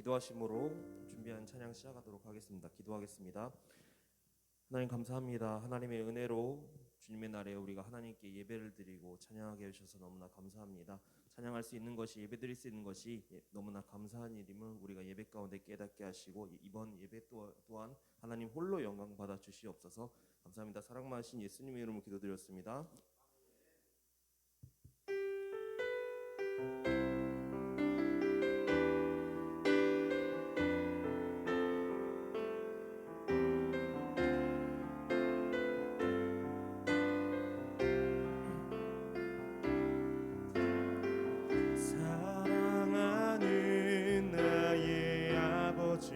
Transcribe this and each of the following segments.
기도하심으로 준비한 찬양 시작하도록 하겠습니다. 기도하겠습니다. 하나님 감사합니다. 하나님의 은혜로 주님의 날에 우리가 하나님께 예배를 드리고 찬양하게 해주셔서 너무나 감사합니다. 찬양할 수 있는 것이, 예배드릴 수 있는 것이 너무나 감사한 일임을 우리가 예배 가운데 깨닫게 하시고 이번 예배 또한 하나님 홀로 영광 받아 주시옵소서. 감사합니다. 사랑 많으신 예수님의 이름으로 기도드렸습니다. 사랑하는 나의 아버지,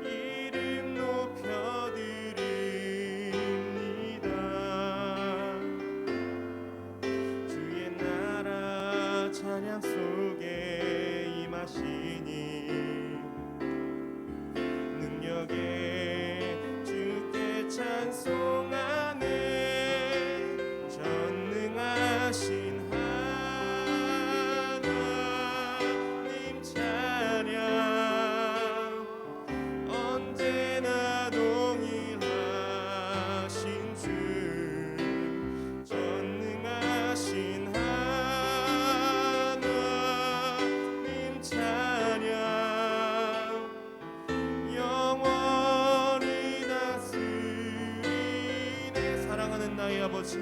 이름 높여드립니다. 주의 나라 찬양 속에 임하시니 능력에 주께 찬송하네. 전능하신 하나님 찬양, 언제나 동일하신 주. 전능하신 하나님 찬양, 영원히 다스리네. 사랑하는 나의 아버지,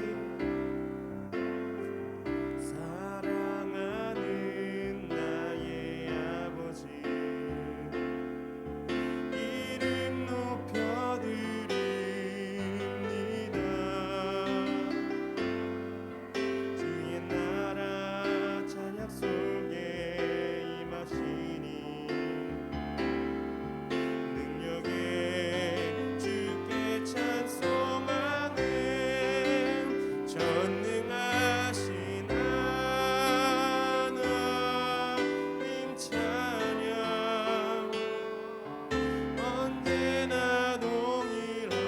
사랑하는 나의 아버지, 이름 높여드립니다. 주의 나라 찬양 속에 임하시니 능력에 주께 찬송하네. 전능하신 하나님 찬양, 언제나 동일하신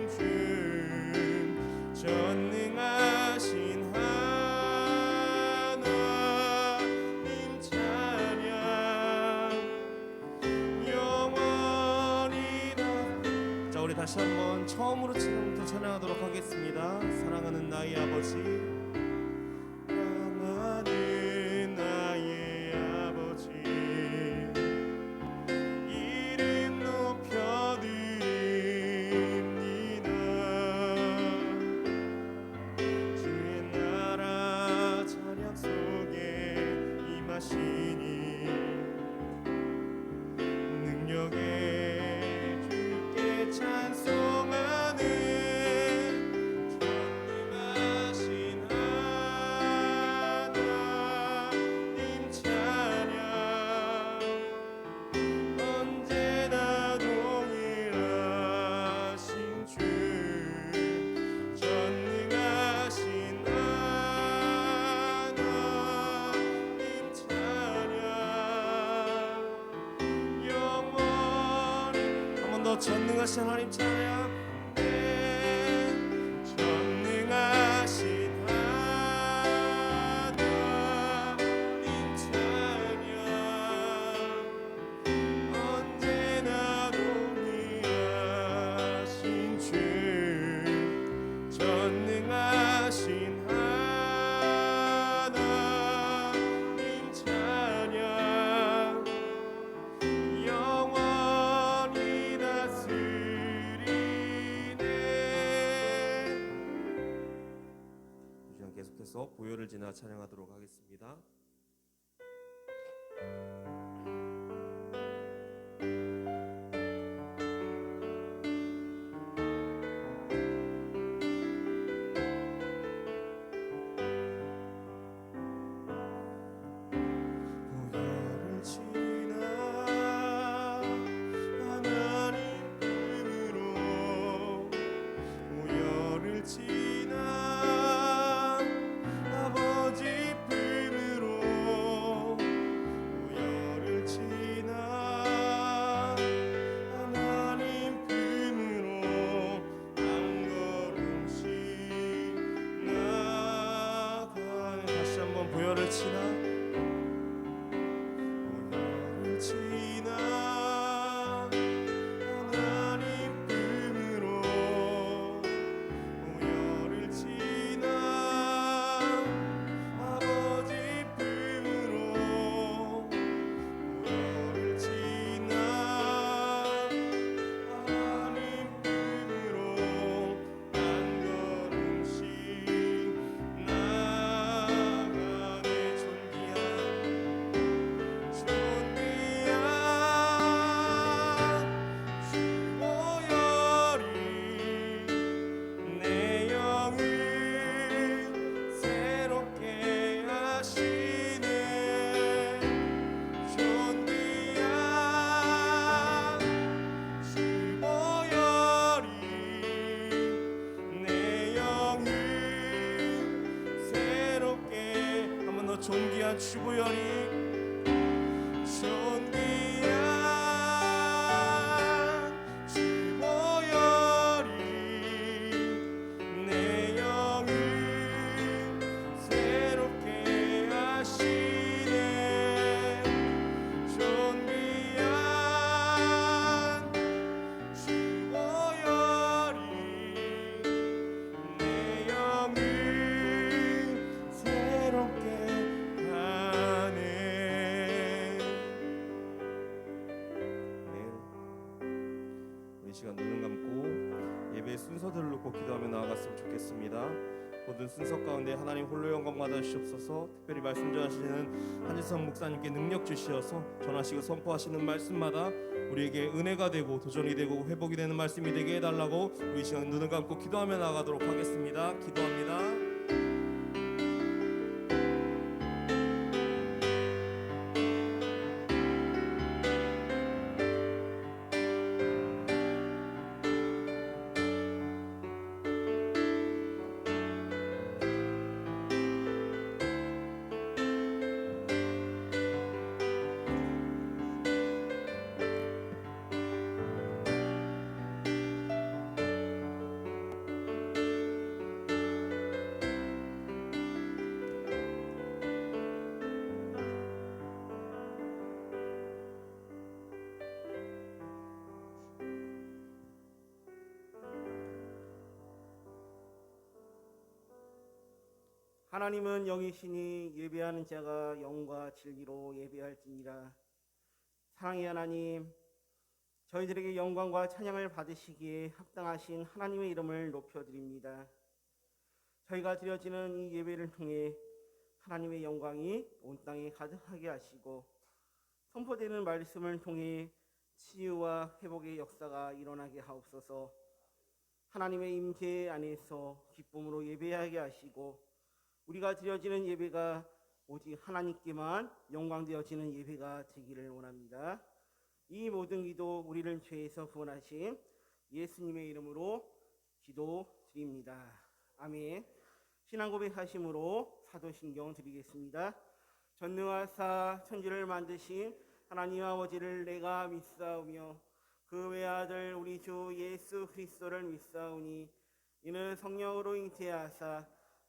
주. 전능하신 하나님 찬양, 영원히 다. 자, 우리 다시 한번 처음으로 지금부터 찬양하도록 하겠습니다. 사랑하는 나의 아버지, 사랑하는 나의 아버지, 이름 높여드립니다. 주의 나라 찬양 속에 임하시니 능력에 주께 찬송하네. 전능하신 하나님 찬양, 언제나 동일하신 주. 전능하신 하나님 찬양, 영원히. 한 번 더 전능하신 하나님 찬양. 네. 전능하신 하나님 찬양, 언제나 동일하신 주. 전능하신 하나님 찬양, 영원히 다스리네. 이 시간 계속해서 보혈을 지나 찬양하도록 하겠습니다. 보혈을 지나 하나님 품으로, 보혈을 지나 아버지 품으로 존귀한 주보혈이 내 영을 새롭게 하시네. 존귀한 주보혈이 내 영을 새롭게 하네. 우리 시간 눈을 감고 예배의 순서들을 놓고 기도하며 나아갔으면 좋겠습니다. 모든 순서 가운데 하나님 홀로 영광 받아주시옵소서. 특별히 말씀 전하시는 한지성 목사님께 능력 주시어서 전하시고 선포하시는 말씀마다 우리에게 은혜가 되고 도전이 되고 회복이 되는 말씀이 되게 해달라고 우리 시간 눈을 감고 기도하며 나아가도록 하겠습니다. 기도합니다. 하나님은 영이시니 예배하는 자가 영과 진리로 예배할지니라. 사랑의 하나님, 저희들에게 영광과 찬양을 받으시기에 합당하신 하나님의 이름을 높여드립니다. 저희가 드려지는 이 예배를 통해 하나님의 영광이 온 땅에 가득하게 하시고 선포되는 말씀을 통해 치유와 회복의 역사가 일어나게 하옵소서. 하나님의 임재 안에서 기쁨으로 예배하게 하시고 우리가 드려지는 예배가 오직 하나님께만 영광되어지는 예배가 되기를 원합니다. 이 모든 기도 우리를 죄에서 구원하신 예수님의 이름으로 기도드립니다. 아멘. 신앙 고백하심으로 사도신경 드리겠습니다. 전능하사 천지를 만드신 하나님 아버지를 내가 믿사오며 그 외아들 우리 주 예수 그리스도를 믿사오니 이는 성령으로 잉태하사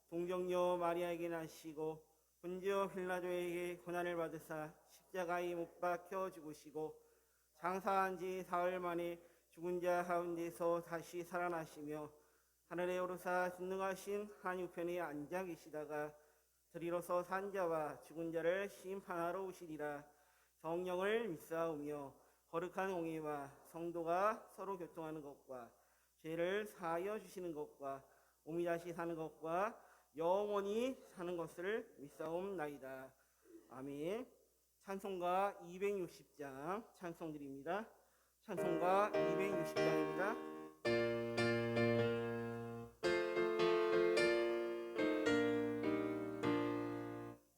동정녀 마리아에게 나시고 본디오 빌라도에게 고난을 받으사 십자가에 못 박혀 죽으시고 장사한 지 사흘 만에 죽은 자 가운데서 다시 살아나시며 하늘에 오르사 전능하신 하나님 우편에 앉아 계시다가 들이로서 산 자와 죽은 자를 심판하러 오시리라. 성령을 믿사오며 거룩한 공예와 성도가 서로 교통하는 것과 죄를 사하여 주시는 것과 몸이 다시 사는 것과 영원히 사는 것을 믿사옵나이다. 아멘. 찬송가 260장 찬송드립니다. 찬송가 260장입니다.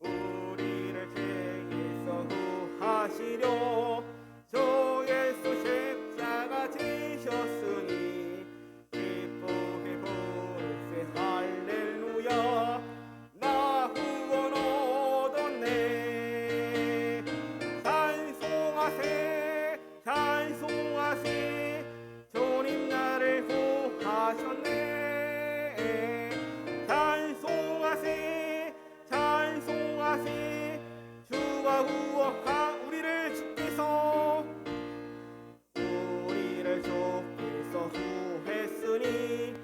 우리를 죄에서 구하시려 주 예수 십자가 지셨으니 기쁘게 부르세 할렐루야 나 구원 얻었네. 찬송하세 찬송하세 주님 나를 구하셨네. 찬송하세 찬송하세 주가 구원하 우리를 주께서 구했으니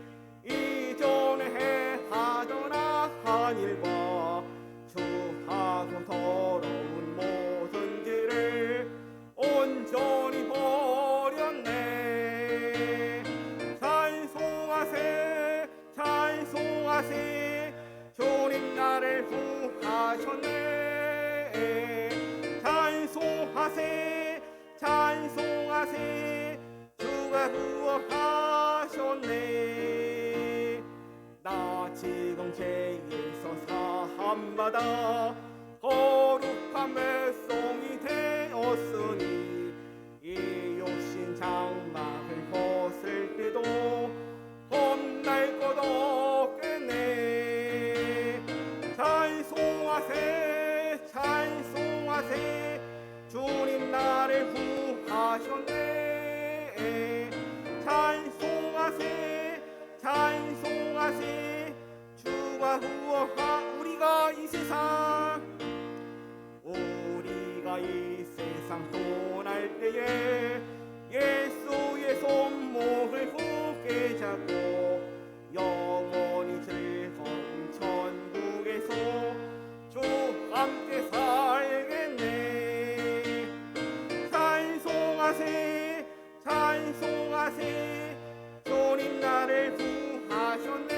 이전에 해하던 악한 일과 주하고 더러운 모든 죄를 온전히 버렸네. 찬송하세 찬송하세 주님 나를 구하셨네. 찬송하세 찬송하세 주가 구원하셨네. 나 지금 죄에서 사함받아 거룩한 백성이 되었으니 이 욕심 장막을 벗을 때도 혼날 것 없겠네. 찬송하세 찬송하세 주님 나를 구하셨네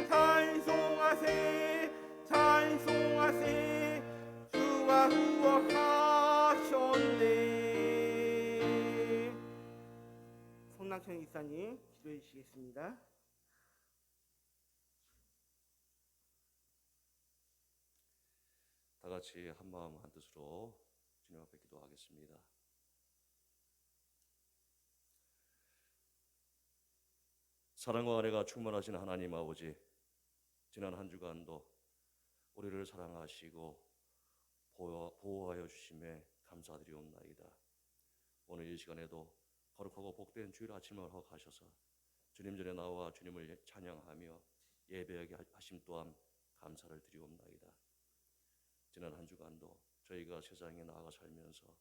찬송하세 찬송하세 주가 구원하셨네. 성남천 이사님 기도해 주시겠습니다. 다 같이 한 마음 한 뜻으로 주님 앞에 기도하겠습니다. 사랑과 은혜가 충만하신 하나님 아버지, 지난 한 주간도 우리를 사랑하시고 보호하여 주심에 감사드리옵나이다. 오늘 이 시간에도 거룩하고 복된 주일 아침을 허락하셔서 주님 전에 나와 주님을 찬양하며 예배하게 하심 또한 감사를 드리옵나이다. 지난 한 주간도 저희가 세상에 나아가 살면서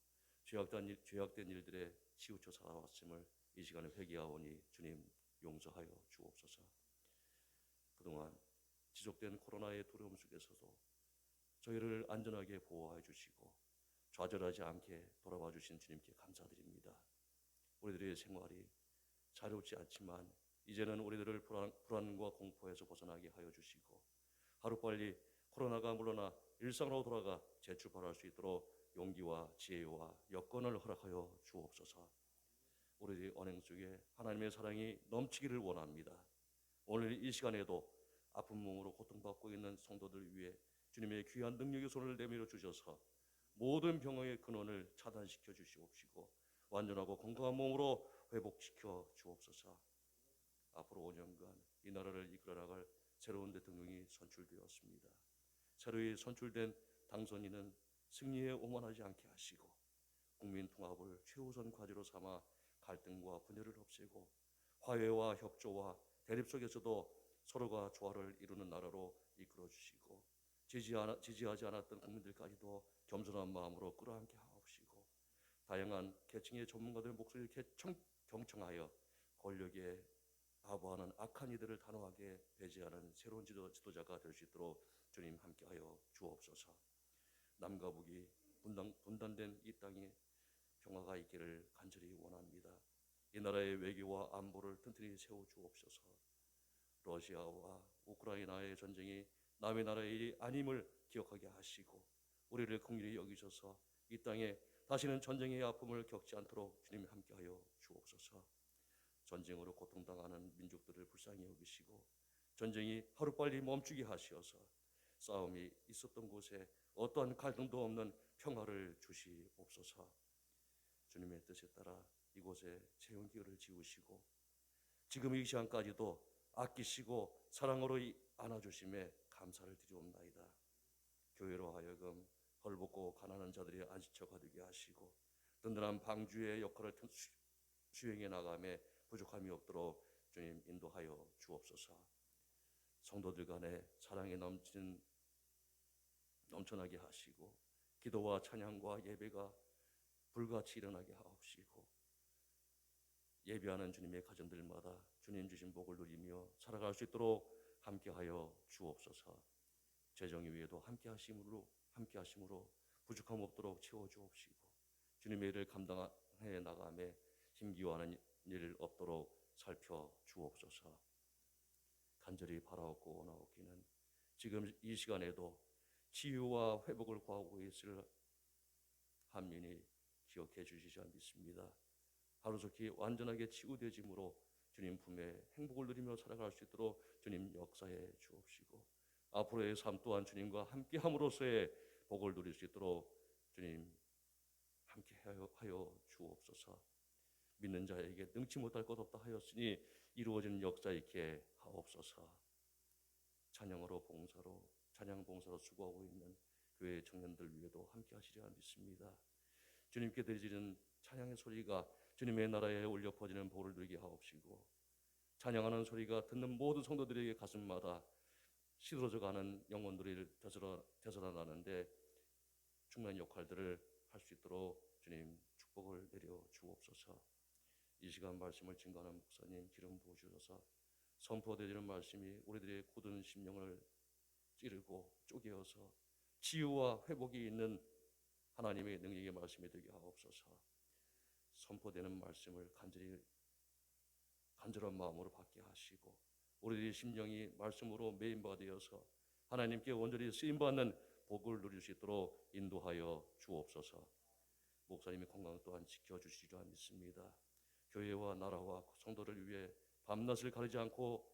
죄악된 일들에 치우쳐 살아왔음을 이 시간에 회개하오니 주님 용서하여 주옵소서. 그동안 지속된 코로나의 두려움 속에서도 저희를 안전하게 보호해 주시고 좌절하지 않게 돌아봐 주신 주님께 감사드립니다. 우리들의 생활이 자유롭지 않지만 이제는 우리들을 불안과 공포에서 벗어나게 하여 주시고 하루빨리 코로나가 물러나 일상으로 돌아가 재출발할 수 있도록 용기와 지혜와 여건을 허락하여 주옵소서. 우리들의 언행 속에 하나님의 사랑이 넘치기를 원합니다. 오늘 이 시간에도 아픈 몸으로 고통받고 있는 성도들 위해 주님의 귀한 능력의 손을 내밀어 주셔서 모든 병의 근원을 차단시켜 주시옵시고 완전하고 건강한 몸으로 회복시켜 주옵소서. 앞으로 5년간 이 나라를 이끌어 나갈 새로운 대통령이 선출되었습니다. 새로이 선출된 당선인은 승리에 오만하지 않게 하시고 국민 통합을 최우선 과제로 삼아 갈등과 분열을 없애고 화해와 협조와 대립 속에서도 서로가 조화를 이루는 나라로 이끌어 주시고 지지하지 않았던 국민들까지도 겸손한 마음으로 끌어안게 하옵시고 다양한 계층의 전문가들의 목소리를 경청하여 권력에 아부하는 악한 이들을 단호하게 배제하는 새로운 지도자가 될 수 있도록 주님 함께하여 주옵소서. 남과 북이 분단된 이 땅에 평화가 있기를 간절히 원합니다. 이 나라의 외교와 안보를 튼튼히 세워 주옵소서. 러시아와 우크라이나의 전쟁이 남의 나라의 일이 아님을 기억하게 하시고 우리를 긍휼히 여기셔서 이 땅에 다시는 전쟁의 아픔을 겪지 않도록 주님 함께하여 주옵소서. 전쟁으로 고통당하는 민족들을 불쌍히 여기시고 전쟁이 하루빨리 멈추게 하시어서 싸움이 있었던 곳에 어떠한 갈등도 없는 평화를 주시옵소서. 주님의 뜻에 따라 이곳에 채용기를 지으시고 지금 이 시간까지도 아끼시고 사랑으로 안아주심에 감사를 드리옵나이다. 교회로 하여금 헐벗고 가난한 자들이 안식처가 되게 하시고 든든한 방주의 역할을 수행해 나가며 부족함이 없도록 주님 인도하여 주옵소서. 성도들 간에 사랑이 넘쳐나게 하시고 기도와 찬양과 예배가 불같이 일어나게 하옵시고 예배하는 주님의 가정들마다 주님 주신 복을 누리며 살아갈 수 있도록 함께하여 주옵소서. 재정 위에도 함께하심으로 부족함 없도록 채워 주옵시고 주님의 일을 감당해 나가며 힘기워하는 일 없도록 살펴 주옵소서. 간절히 바라옵고 원하옵기는 지금 이 시간에도 치유와 회복을 구하고 있을 한민이 기억해 주시지 믿습니다. 하루속히 완전하게 치유되짐으로 주님 품에 행복을 누리며 살아갈 수 있도록 주님 역사해 주옵시고 앞으로의 삶 또한 주님과 함께함으로써의 복을 누릴 수 있도록 주님 함께하여 주옵소서. 믿는 자에게 능치 못할 것 없다 하였으니 이루어지는 역사 있게 하옵소서. 찬양 봉사로 수고하고 있는 교회 청년들 위에도 함께 하시리라 믿습니다. 주님께 드리는 찬양의 소리가 주님의 나라에 울려 퍼지는 복을 누리게 하옵시고 찬양하는 소리가 듣는 모든 성도들에게 가슴마다 시들어져가는 영혼들이 되살아나는데 중요한 역할들을 할 수 있도록 주님 축복을 내려 주옵소서. 이 시간 말씀을 증거하는 목사님 기름 부어주셔서 선포되는 말씀이 우리들의 굳은 심령을 찌르고 쪼개어서 치유와 회복이 있는 하나님의 능력의 말씀이 되게 하옵소서. 선포되는 말씀을 간절한 마음으로 받게 하시고 우리들의 심령이 말씀으로 메인바 되어서 하나님께 온전히 쓰임받는 복을 누릴 수 있도록 인도하여 주옵소서. 목사님의 건강 또한 지켜주시리라 믿습니다. 교회와 나라와 성도를 위해 밤낮을 가리지 않고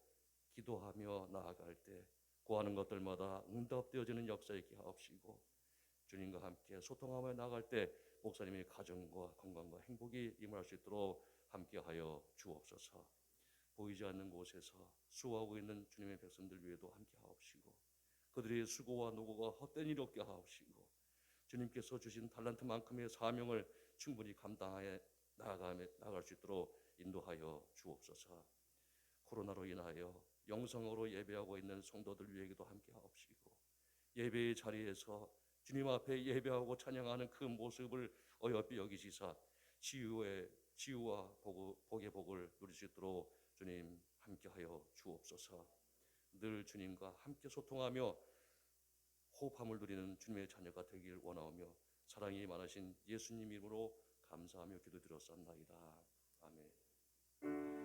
기도하며 나아갈 때 구하는 것들마다 응답되어지는 역사 있게 하옵시고 주님과 함께 소통하며 나아갈 때 목사님의 가정과 건강과 행복이 임할 수 있도록 함께하여 주옵소서. 보이지 않는 곳에서 수고하고 있는 주님의 백성들 위에도 함께 하옵시고 그들의 수고와 노고가 헛된 일 없게 하옵시고 주님께서 주신 달란트만큼의 사명을 충분히 감당하여 나아갈 수 있도록 인도하여 주옵소서. 코로나로 인하여 영성으로 예배하고 있는 성도들 위에도 함께 하옵시고 예배의 자리에서 주님 앞에 예배하고 찬양하는 그 모습을 어여삐 여기시사 치유와 복의 복을 누릴 수 있도록 주님 함께하여 주옵소서. 늘 주님과 함께 소통하며 호흡함을 누리는 주님의 자녀가 되길 원하오며 사랑이 많으신 예수님 이름으로 감사하며 기도드렸사옵나이다. 아멘.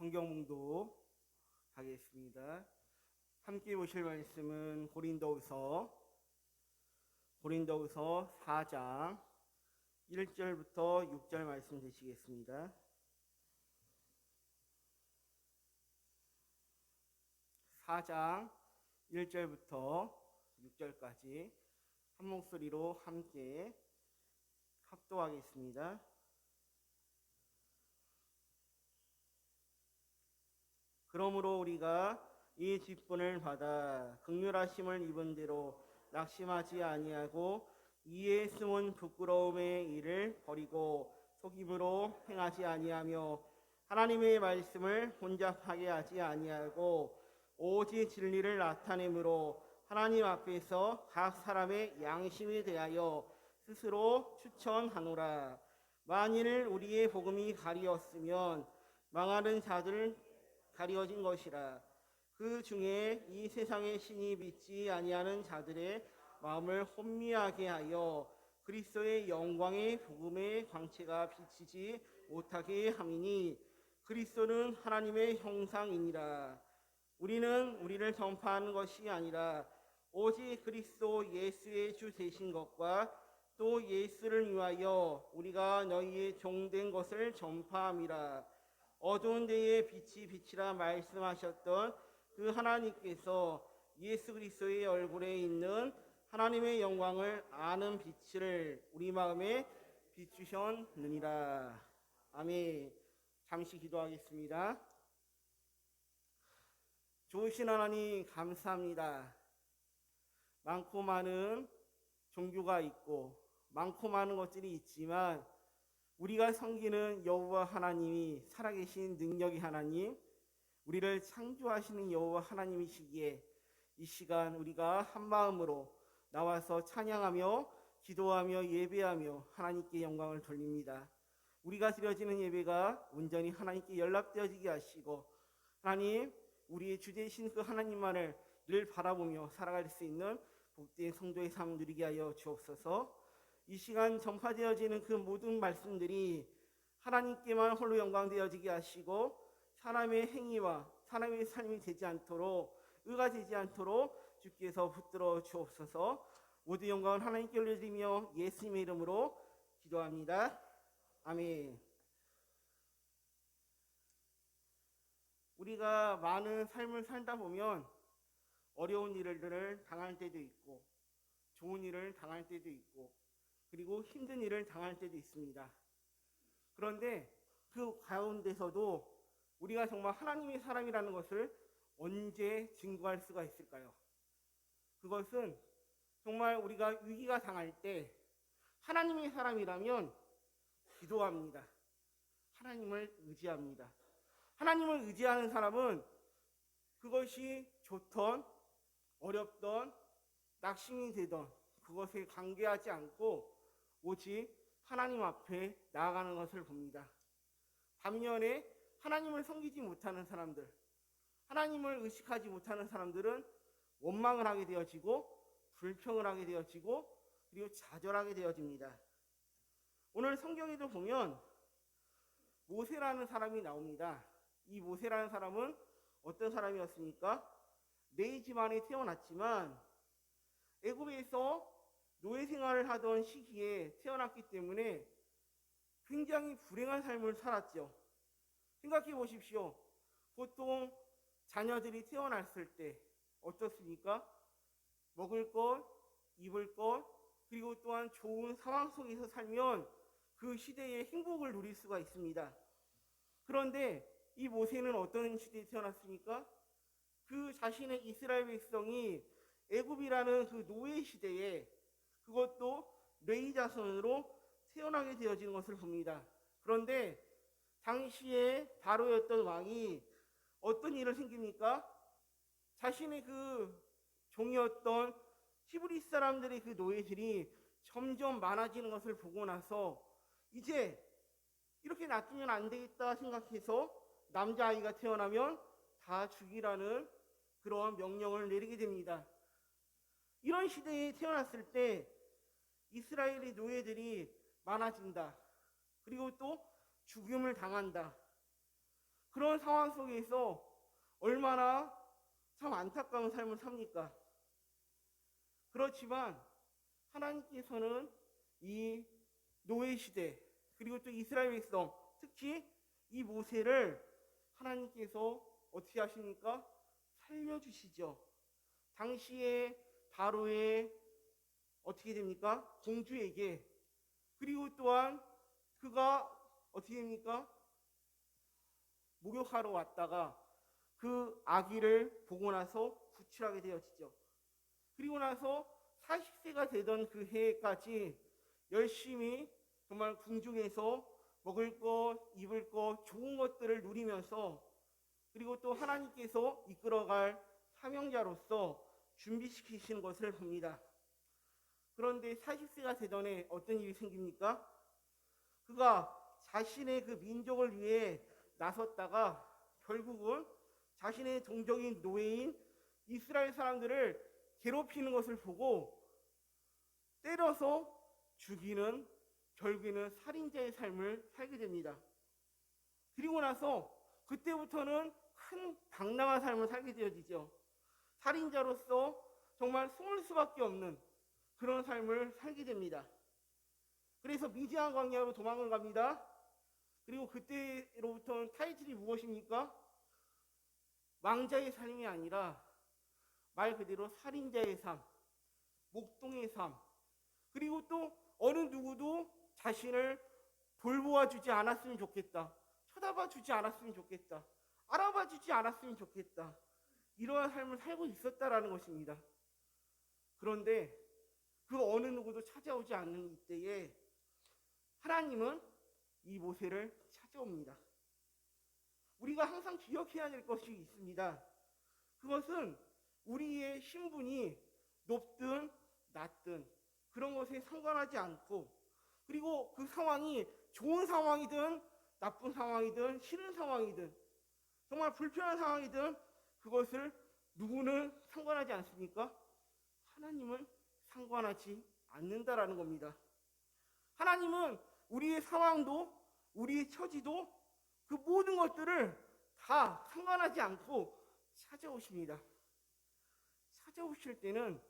성경 몽독 하겠습니다. 함께 보실 말씀은 고린도후서 4장 1절부터 6절 말씀 되시겠습니다. 4장 1절부터 6절까지 한 목소리로 함께 합독하겠습니다. 그러므로 우리가 이 직분을 받아 긍휼하심을 입은 대로 낙심하지 아니하고 이에 숨은 부끄러움의 일을 버리고 속임으로 행하지 아니하며 하나님의 말씀을 혼잡하게 하지 아니하고 오직 진리를 나타내므로 하나님 앞에서 각 사람의 양심에 대하여 스스로 추천하노라. 만일 우리의 복음이 가리었으면 망하는 자들 가리어진 것이라. 그 중에 이 세상의 신이 믿지 아니하는 자들의 마음을 혼미하게 하여 그리스도의 영광의 복음의 광채가 비치지 못하게 함이니 그리스도는 하나님의 형상이니라. 우리는 우리를 전파하는 것이 아니라 오직 그리스도 예수의 주 되신 것과 또 예수를 위하여 우리가 너희의 종된 것을 전파함이라. 어두운 데에 빛이 비치라 말씀하셨던 그 하나님께서 예수 그리스도의 얼굴에 있는 하나님의 영광을 아는 빛을 우리 마음에 비추셨느니라. 아멘. 잠시 기도하겠습니다. 좋으신 하나님 감사합니다. 많고 많은 종교가 있고 많고 많은 것들이 있지만 우리가 섬기는 여호와 하나님이 살아계신 능력의 하나님, 우리를 창조하시는 여호와 하나님이시기에 이 시간 우리가 한 마음으로 나와서 찬양하며 기도하며 예배하며 하나님께 영광을 돌립니다. 우리가 드려지는 예배가 온전히 하나님께 연락되어지게 하시고 하나님, 우리의 주 되신 그 하나님만을 늘 바라보며 살아갈 수 있는 복된 성도의 삶을 누리게 하여 주옵소서. 이 시간 전파되어지는 그 모든 말씀들이 하나님께만 홀로 영광되어지게 하시고 사람의 행위와 사람의 삶이 되지 않도록, 의가 되지 않도록 주께서 붙들어 주옵소서. 모든 영광을 하나님께 올려드리며 예수님의 이름으로 기도합니다. 아멘. 우리가 많은 삶을 살다 보면 어려운 일을 당할 때도 있고 좋은 일을 당할 때도 있고 그리고 힘든 일을 당할 때도 있습니다. 그런데 그 가운데서도 우리가 정말 하나님의 사람이라는 것을 언제 증거할 수가 있을까요? 그것은 정말 우리가 위기가 당할 때 하나님의 사람이라면 기도합니다. 하나님을 의지합니다. 하나님을 의지하는 사람은 그것이 좋던 어렵던 낙심이 되던 그것에 관계하지 않고 오직 하나님 앞에 나아가는 것을 봅니다. 반면에 하나님을 섬기지 못하는 사람들, 하나님을 의식하지 못하는 사람들은 원망을 하게 되어지고 불평을 하게 되어지고 그리고 좌절하게 되어집니다. 오늘 성경에도 보면 모세라는 사람이 나옵니다. 이 모세라는 사람은 어떤 사람이었습니까? 레위 집안에 태어났지만 애굽에서 노예 생활을 하던 시기에 태어났기 때문에 굉장히 불행한 삶을 살았죠. 생각해 보십시오. 보통 자녀들이 태어났을 때 어떻습니까? 먹을 것, 입을 것, 그리고 또한 좋은 상황 속에서 살면 그 시대의 행복을 누릴 수가 있습니다. 그런데 이 모세는 어떤 시대에 태어났습니까? 그 자신의 이스라엘 백성이 애굽이라는 그 노예 시대에 그것도 레위 자손으로 태어나게 되어지는 것을 봅니다. 그런데 당시에 바로였던 왕이 어떤 일을 생깁니까? 자신의 그 종이었던 히브리 사람들의 그 노예들이 점점 많아지는 것을 보고 나서 이제 이렇게 놔두면 안 되겠다 생각해서 남자아이가 태어나면 다 죽이라는 그런 명령을 내리게 됩니다. 이런 시대에 태어났을 때 이스라엘의 노예들이 많아진다. 그리고 또 죽임을 당한다. 그런 상황 속에서 얼마나 참 안타까운 삶을 삽니까? 그렇지만 하나님께서는 이 노예 시대 그리고 또 이스라엘 백성 특히 이 모세를 하나님께서 어떻게 하십니까? 살려주시죠. 당시에 바로의 어떻게 됩니까? 공주에게 그리고 또한 그가 어떻게 됩니까? 목욕하러 왔다가 그 아기를 보고 나서 구출하게 되어지죠. 그리고 나서 40세가 되던 그 해까지 열심히 정말 궁중에서 먹을 것, 입을 것, 좋은 것들을 누리면서 그리고 또 하나님께서 이끌어갈 사명자로서 준비시키시는 것을 봅니다. 그런데 40세가 되던 해 어떤 일이 생깁니까? 그가 자신의 그 민족을 위해 나섰다가 결국은 자신의 동족인 노예인 이스라엘 사람들을 괴롭히는 것을 보고 때려서 죽이는 결국에는 살인자의 삶을 살게 됩니다. 그리고 나서 그때부터는 큰 당당한 삶을 살게 되어지죠. 살인자로서 정말 숨을 수밖에 없는 그런 삶을 살게 됩니다. 그래서 미디안 광야로 도망을 갑니다. 그리고 그때로부터는 타이틀이 무엇입니까? 왕자의 삶이 아니라 말 그대로 살인자의 삶, 목동의 삶, 그리고 또 어느 누구도 자신을 돌보아 주지 않았으면 좋겠다. 쳐다봐 주지 않았으면 좋겠다. 알아봐 주지 않았으면 좋겠다. 이러한 삶을 살고 있었다라는 것입니다. 그런데 그 어느 누구도 찾아오지 않는 이때에 하나님은 이 모세를 찾아옵니다. 우리가 항상 기억해야 될 것이 있습니다. 그것은 우리의 신분이 높든 낮든 그런 것에 상관하지 않고 그리고 그 상황이 좋은 상황이든 나쁜 상황이든 싫은 상황이든 정말 불편한 상황이든 그것을 누구는 상관하지 않습니까? 하나님은 상관하지 않는다라는 겁니다. 하나님은 우리의 상황도 우리의 처지도 그 모든 것들을 다 상관하지 않고 찾아오십니다. 찾아오실 때는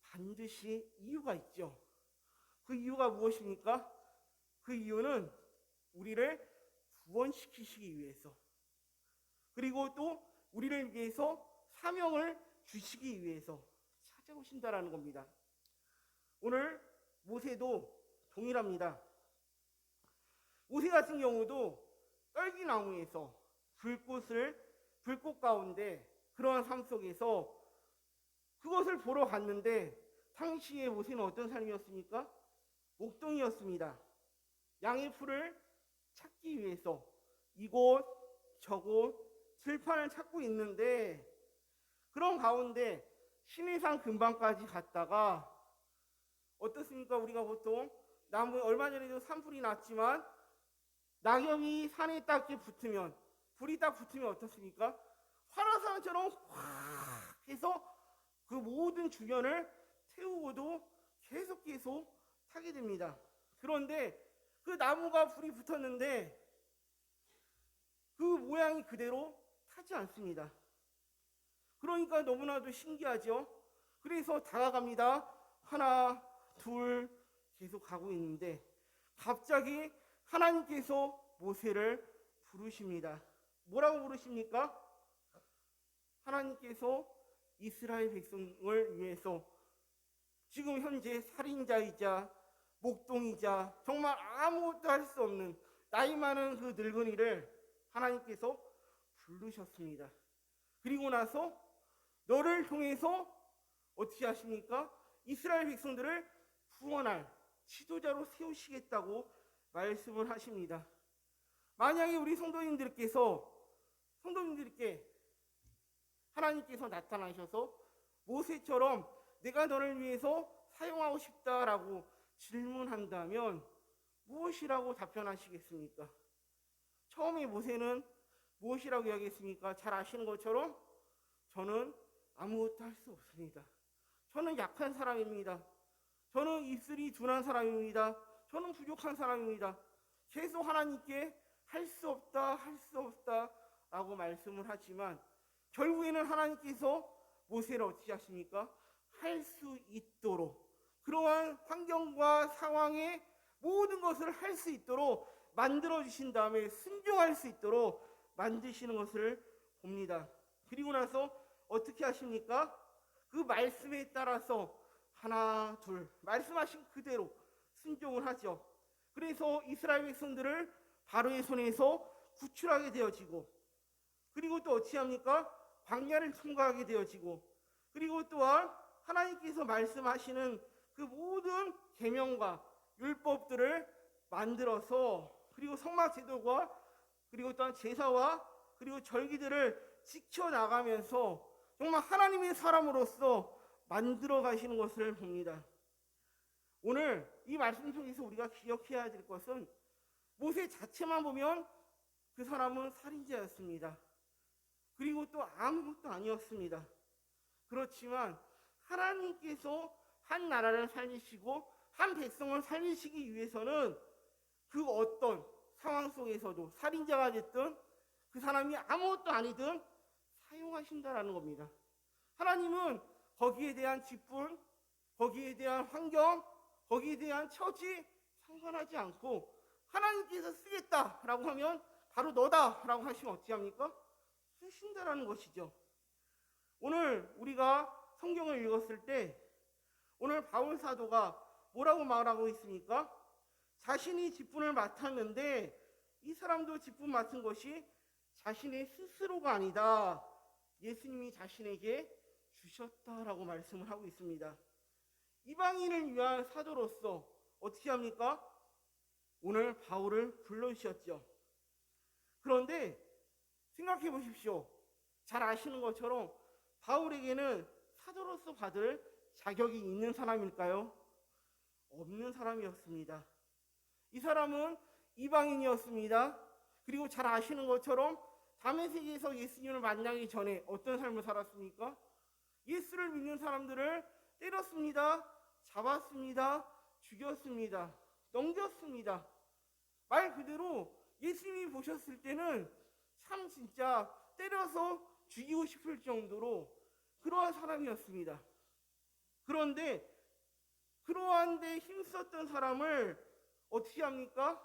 반드시 이유가 있죠. 그 이유가 무엇입니까? 그 이유는 우리를 구원시키시기 위해서 그리고 또 우리를 위해서 사명을 주시기 위해서 찾아오신다라는 겁니다. 오늘 모세도 동일합니다. 모세 같은 경우도 떨기나무에서 불꽃 가운데 그러한 삶 속에서 그것을 보러 갔는데 당시에 모세는 어떤 삶이었습니까? 목동이었습니다. 양의 풀을 찾기 위해서 이곳 저곳 들판을 찾고 있는데 그런 가운데 시내산 근방까지 갔다가 어떻습니까? 우리가 보통 나무 얼마 전에도 산불이 났지만 낙엽이 산에 딱 붙으면 불이 딱 붙으면 어떻습니까? 화산처럼 확 해서 그 모든 주변을 태우고도 계속 타게 됩니다. 그런데 그 나무가 불이 붙었는데 그 모양이 그대로 타지 않습니다. 그러니까 너무나도 신기하죠. 그래서 다가갑니다. 하나, 둘 계속 가고 있는데 갑자기 하나님께서 모세를 부르십니다. 뭐라고 부르십니까? 하나님께서 이스라엘 백성을 위해서 지금 현재 살인자이자 목동이자 정말 아무것도 할 수 없는 나이 많은 그 늙은이를 하나님께서 부르셨습니다. 그리고 나서 너를 통해서 어떻게 하십니까? 이스라엘 백성들을 구원할 지도자로 세우시겠다고 말씀을 하십니다. 만약에 우리 성도님들께 하나님께서 나타나셔서 모세처럼 내가 너를 위해서 사용하고 싶다라고 질문한다면 무엇이라고 답변하시겠습니까? 처음에 모세는 무엇이라고 이야기했습니까? 잘 아시는 것처럼 저는 아무것도 할 수 없습니다. 저는 약한 사람입니다. 저는 입술이 둔한 사람입니다. 저는 부족한 사람입니다. 계속 하나님께 할 수 없다 라고 말씀을 하지만 결국에는 하나님께서 모세를 어떻게 하십니까? 할 수 있도록, 그러한 환경과 상황에 모든 것을 할 수 있도록 만들어 주신 다음에 순종할 수 있도록 만드시는 것을 봅니다. 그리고 나서 어떻게 하십니까? 그 말씀에 따라서 하나 둘 말씀하신 그대로 순종을 하죠. 그래서 이스라엘 백성들을 바로의 손에서 구출하게 되어지고, 그리고 또 어찌 합니까? 광야를 통과하게 되어지고, 그리고 또한 하나님께서 말씀하시는 그 모든 계명과 율법들을 만들어서, 그리고 성막 제도와 그리고 또한 제사와 그리고 절기들을 지켜나가면서 정말 하나님의 사람으로서 만들어 가시는 것을 봅니다. 오늘 이 말씀 속에서 우리가 기억해야 될 것은, 모세 자체만 보면 그 사람은 살인자였습니다. 그리고 또 아무것도 아니었습니다. 그렇지만 하나님께서 한 나라를 살리시고 한 백성을 살리시기 위해서는 그 어떤 상황 속에서도 살인자가 됐든 그 사람이 아무것도 아니든 사용하신다라는 겁니다. 하나님은 거기에 대한 직분, 거기에 대한 환경, 거기에 대한 처지 상관하지 않고 하나님께서 쓰겠다라고 하면 바로 너다라고 하시면 어찌합니까? 쓰신다라는 것이죠. 오늘 우리가 성경을 읽었을 때 오늘 바울 사도가 뭐라고 말하고 있습니까? 자신이 직분을 맡았는데 이 사람도 직분 맡은 것이 자신의 스스로가 아니다, 예수님이 자신에게 주셨다라고 말씀을 하고 있습니다. 이방인을 위한 사도로서 어떻게 합니까? 오늘 바울을 불러주셨죠. 그런데 생각해 보십시오. 잘 아시는 것처럼 바울에게는 사도로서 받을 자격이 있는 사람일까요? 없는 사람이었습니다. 이 사람은 이방인이었습니다. 그리고 잘 아시는 것처럼 다메섹에서 예수님을 만나기 전에 어떤 삶을 살았습니까? 예수를 믿는 사람들을 때렸습니다. 잡았습니다. 죽였습니다. 넘겼습니다. 말 그대로 예수님이 보셨을 때는 참 진짜 때려서 죽이고 싶을 정도로 그러한 사람이었습니다. 그런데 그러한 데 힘썼던 사람을 어떻게 합니까?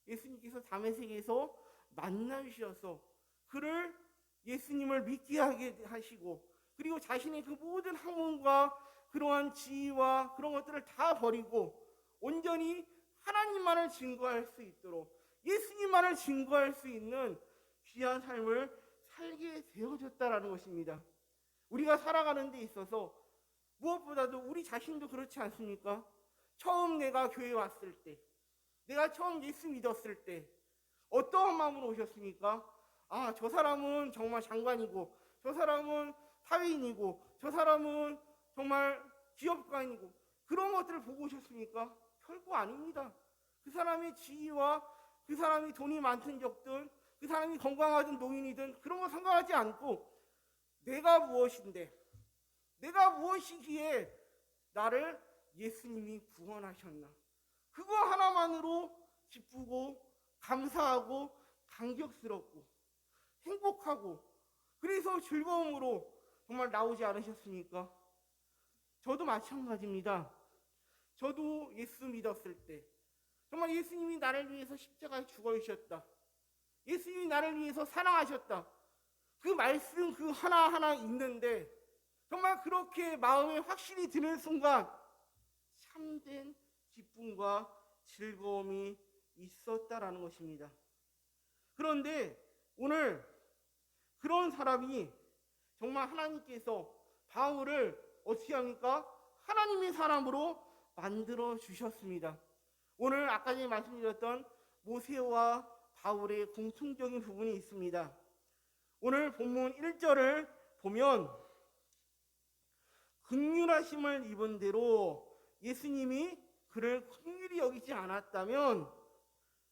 예수님께서 다메섹에서 만나주셔서 그를 예수님을 믿게 하게 하시고, 그리고 자신의 그 모든 학문과 그러한 지위와 그런 것들을 다 버리고 온전히 하나님만을 증거할 수 있도록, 예수님만을 증거할 수 있는 귀한 삶을 살게 되어졌다라는 것입니다. 우리가 살아가는 데 있어서 무엇보다도 우리 자신도 그렇지 않습니까? 처음 내가 교회 왔을 때, 내가 처음 예수 믿었을 때 어떠한 마음으로 오셨습니까? 아, 저 사람은 정말 장관이고, 저 사람은 사회인이고, 저 사람은 정말 기업가인이고, 그런 것들을 보고 오셨습니까? 결코 아닙니다. 그 사람의 지위와 그 사람이 돈이 많든 적든, 그 사람이 건강하든 노인이든 그런 거 상관하지 않고 내가 무엇인데, 내가 무엇이기에 나를 예수님이 구원하셨나, 그거 하나만으로 기쁘고 감사하고 감격스럽고 행복하고, 그래서 즐거움으로 정말 나오지 않으셨습니까? 저도 마찬가지입니다. 저도 예수 믿었을 때 정말 예수님이 나를 위해서 십자가에 죽어주셨다, 예수님이 나를 위해서 사랑하셨다, 그 말씀 그 하나하나 있는데 정말 그렇게 마음에 확실히 드는 순간 참된 기쁨과 즐거움이 있었다라는 것입니다. 그런데 오늘 그런 사람이 정말 하나님께서 바울을 어떻게 합니까? 하나님의 사람으로 만들어 주셨습니다. 오늘 아까 전에 말씀드렸던 모세와 바울의 공통적인 부분이 있습니다. 오늘 본문 1절을 보면 긍휼하심을 입은 대로 예수님이 그를 긍휼히 여기지 않았다면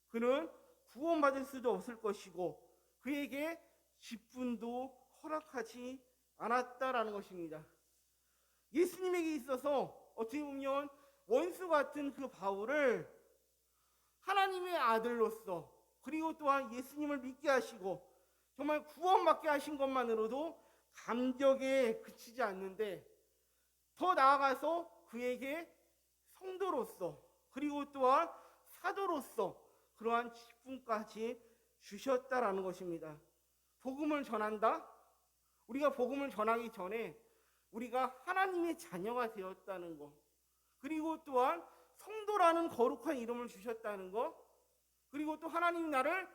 그는 구원받을 수도 없을 것이고 그에게 직분도 허락하지 않았다라는 것입니다. 예수님에게 있어서 어떻게 보면 원수 같은 그 바울을 하나님의 아들로서, 그리고 또한 예수님을 믿게 하시고 정말 구원받게 하신 것만으로도 감격에 그치지 않는데 더 나아가서 그에게 성도로서 그리고 또한 사도로서 그러한 직분까지 주셨다라는 것입니다. 복음을 전한다? 우리가 복음을 전하기 전에 우리가 하나님의 자녀가 되었다는 것, 그리고 또한 성도라는 거룩한 이름을 주셨다는 것, 그리고 또 하나님이 나를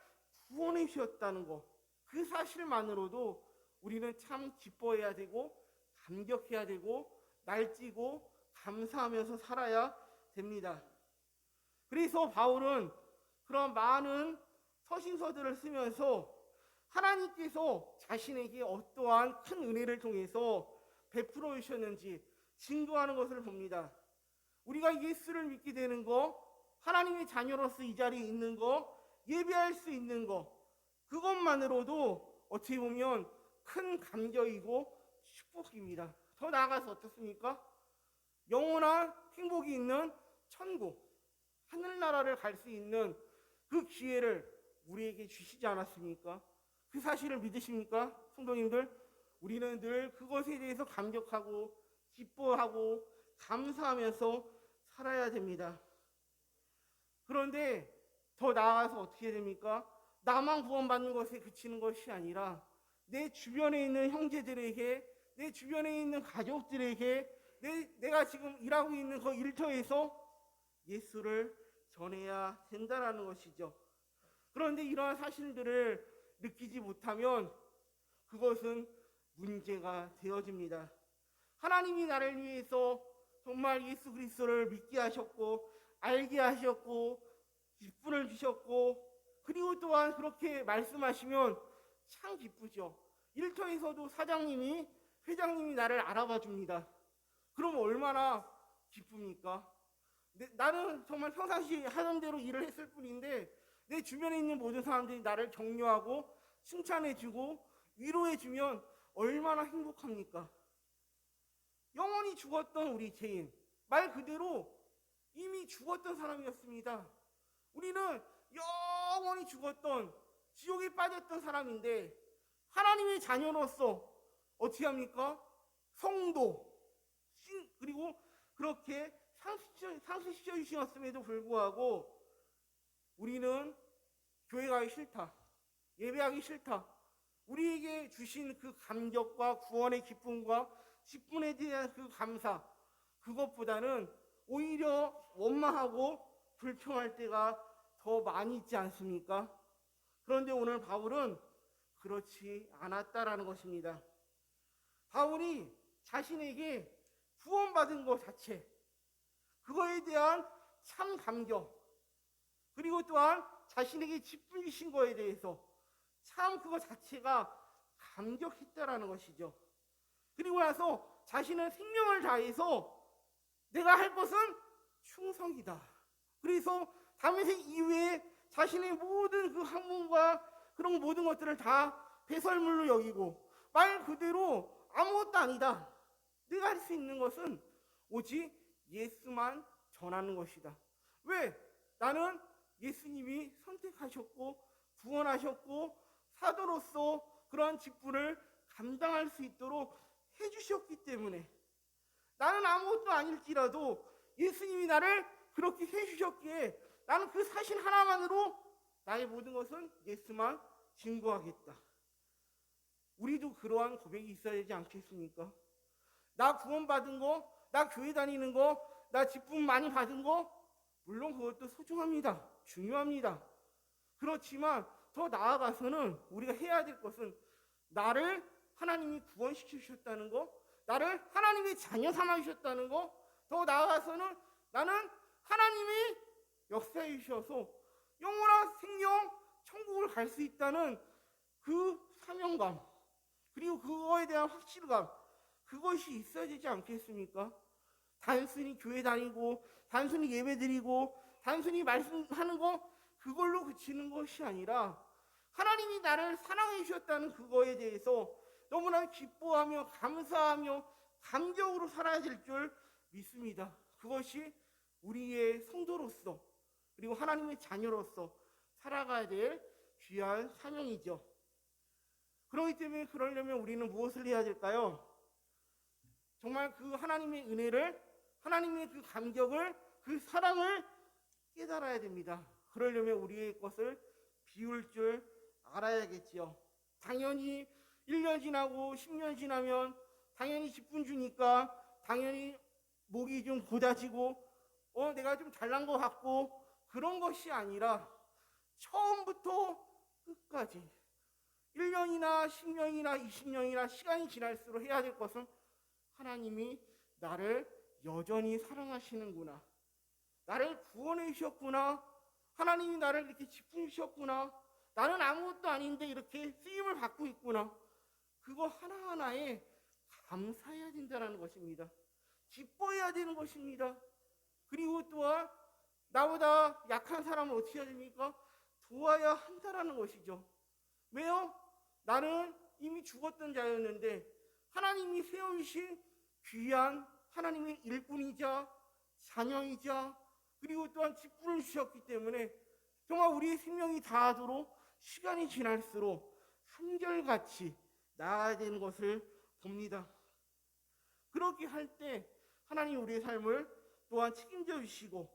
구원해 주셨다는 것, 그 사실만으로도 우리는 참 기뻐해야 되고 감격해야 되고 날뛰고 감사하면서 살아야 됩니다. 그래서 바울은 그런 많은 서신서들을 쓰면서 하나님께서 자신에게 어떠한 큰 은혜를 통해서 베풀어 주셨는지 증거하는 것을 봅니다. 우리가 예수를 믿게 되는 거, 하나님의 자녀로서 이 자리에 있는 거, 예배할 수 있는 거, 그것만으로도 어떻게 보면 큰 감격이고 축복입니다. 더 나아가서 어떻습니까? 영원한 행복이 있는 천국, 하늘나라를 갈 수 있는 그 기회를 우리에게 주시지 않았습니까? 그 사실을 믿으십니까? 성도님들, 우리는 늘 그것에 대해서 감격하고 기뻐하고 감사하면서 살아야 됩니다. 그런데 더 나아가서 어떻게 됩니까? 나만 구원받는 것에 그치는 것이 아니라 내 주변에 있는 형제들에게, 내 주변에 있는 가족들에게, 내가 지금 일하고 있는 그 일터에서 예수를 전해야 된다는 것이죠. 그런데 이러한 사실들을 느끼지 못하면 그것은 문제가 되어집니다. 하나님이 나를 위해서 정말 예수 그리스도를 믿게 하셨고 알게 하셨고 기쁨을 주셨고 그리고 또한 그렇게 말씀하시면 참 기쁘죠. 일터에서도 사장님이 회장님이 나를 알아봐 줍니다. 그럼 얼마나 기쁩니까? 나는 정말 평상시 하던 대로 일을 했을 뿐인데 내 주변에 있는 모든 사람들이 나를 격려하고 칭찬해주고 위로해주면 얼마나 행복합니까? 영원히 죽었던 우리 죄인, 말 그대로 이미 죽었던 사람이었습니다. 우리는 영원히 죽었던 지옥에 빠졌던 사람인데 하나님의 자녀로서 어떻게 합니까? 성도, 그리고 그렇게 상수시켜 주셨음에도 불구하고 우리는 교회 가기 싫다, 예배하기 싫다, 우리에게 주신 그 감격과 구원의 기쁨과 직분에 대한 그 감사, 그것보다는 오히려 원망하고 불평할 때가 더 많이 있지 않습니까? 그런데 오늘 바울은 그렇지 않았다라는 것입니다. 바울이 자신에게 구원받은 것 자체, 그거에 대한 참 감격, 그리고 또한 자신에게 직분 주신 거에 대해서 참 그거 자체가 감격했다라는 것이죠. 그리고 나서 자신은 생명을 다해서 내가 할 것은 충성이다. 그래서 다메섹 이후에 자신의 모든 그 학문과 그런 모든 것들을 다 배설물로 여기고 말 그대로 아무것도 아니다. 내가 할 수 있는 것은 오직 예수만 전하는 것이다. 왜? 나는 예수님이 선택하셨고 구원하셨고 사도로서 그러한 직분을 감당할 수 있도록 해주셨기 때문에 나는 아무것도 아닐지라도 예수님이 나를 그렇게 해주셨기에 나는 그 사실 하나만으로 나의 모든 것은 예수만 증거하겠다. 우리도 그러한 고백이 있어야 되지 않겠습니까? 나 구원받은 거, 나 교회 다니는 거, 나 직분 많이 받은 거, 물론 그것도 소중합니다. 중요합니다. 그렇지만 더 나아가서는 우리가 해야 될 것은 나를 하나님이 구원시켜 주셨다는 거, 나를 하나님의 자녀 삼아 주셨다는 거, 더 나아가서는 나는 하나님이 역사해 주셔서 영원한 생명 천국을 갈 수 있다는 그 사명감, 그리고 그거에 대한 확실감, 그것이 있어야 되지 않겠습니까? 단순히 교회 다니고 단순히 예배 드리고 단순히 말씀하는 거 그걸로 그치는 것이 아니라 하나님이 나를 사랑해 주셨다는 그거에 대해서 너무나 기뻐하며 감사하며 감격으로 살아야 될 줄 믿습니다. 그것이 우리의 성도로서 그리고 하나님의 자녀로서 살아가야 될 귀한 사명이죠. 그렇기 때문에 그러려면 우리는 무엇을 해야 될까요? 정말 그 하나님의 은혜를, 하나님의 그 감격을, 그 사랑을 깨달아야 됩니다. 그러려면 우리의 것을 비울 줄 알아야겠지요. 당연히 1년 지나고 10년 지나면 당연히 직분 주니까 당연히 목이 좀 고다지고 내가 좀 잘난 것 같고 그런 것이 아니라 처음부터 끝까지 1년이나 10년이나 20년이나 시간이 지날수록 해야 될 것은 하나님이 나를 여전히 사랑하시는구나. 나를 구원해 주셨구나. 하나님이 나를 이렇게 직분 주셨구나. 나는 아무것도 아닌데 이렇게 쓰임을 받고 있구나. 그거 하나하나에 감사해야 된다는 것입니다. 기뻐해야 되는 것입니다. 그리고 또한 나보다 약한 사람은 어떻게 해야 됩니까? 도와야 한다라는 것이죠. 왜요? 나는 이미 죽었던 자였는데 하나님이 세우신 귀한 하나님의 일꾼이자 자녀이자 그리고 또한 직분을 주셨기 때문에 정말 우리의 생명이 다하도록 시간이 지날수록 한결같이 나아야 되는 것을 봅니다. 그렇게 할 때 하나님 우리의 삶을 또한 책임져 주시고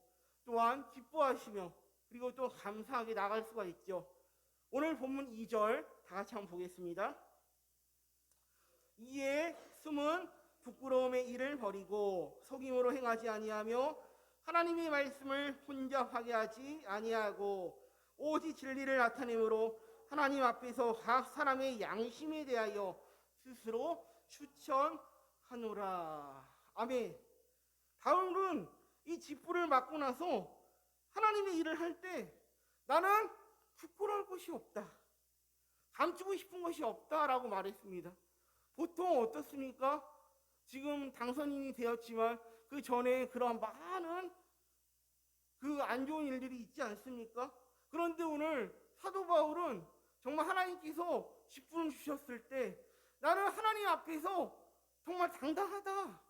또한 기뻐하시며 그리고 또 감사하게 나갈 수가 있죠. 오늘 본문 2절 다 같이 한번 보겠습니다. 이에 숨은 부끄러움의 일을 버리고 속임으로 행하지 아니하며 하나님의 말씀을 혼잡하게 하지 아니하고 오직 진리를 나타내므로 하나님 앞에서 각 사람의 양심에 대하여 스스로 추천하노라. 아멘. 바울은 이 직분을 맡고 나서 하나님의 일을 할 때 나는 부끄러울 것이 없다. 감추고 싶은 것이 없다라고 말했습니다. 보통 어떻습니까? 지금 당선인이 되었지만 그 전에 그런 많은 그 안 좋은 일들이 있지 않습니까? 그런데 오늘 사도 바울은 정말 하나님께서 직분을 주셨을 때 나는 하나님 앞에서 정말 당당하다.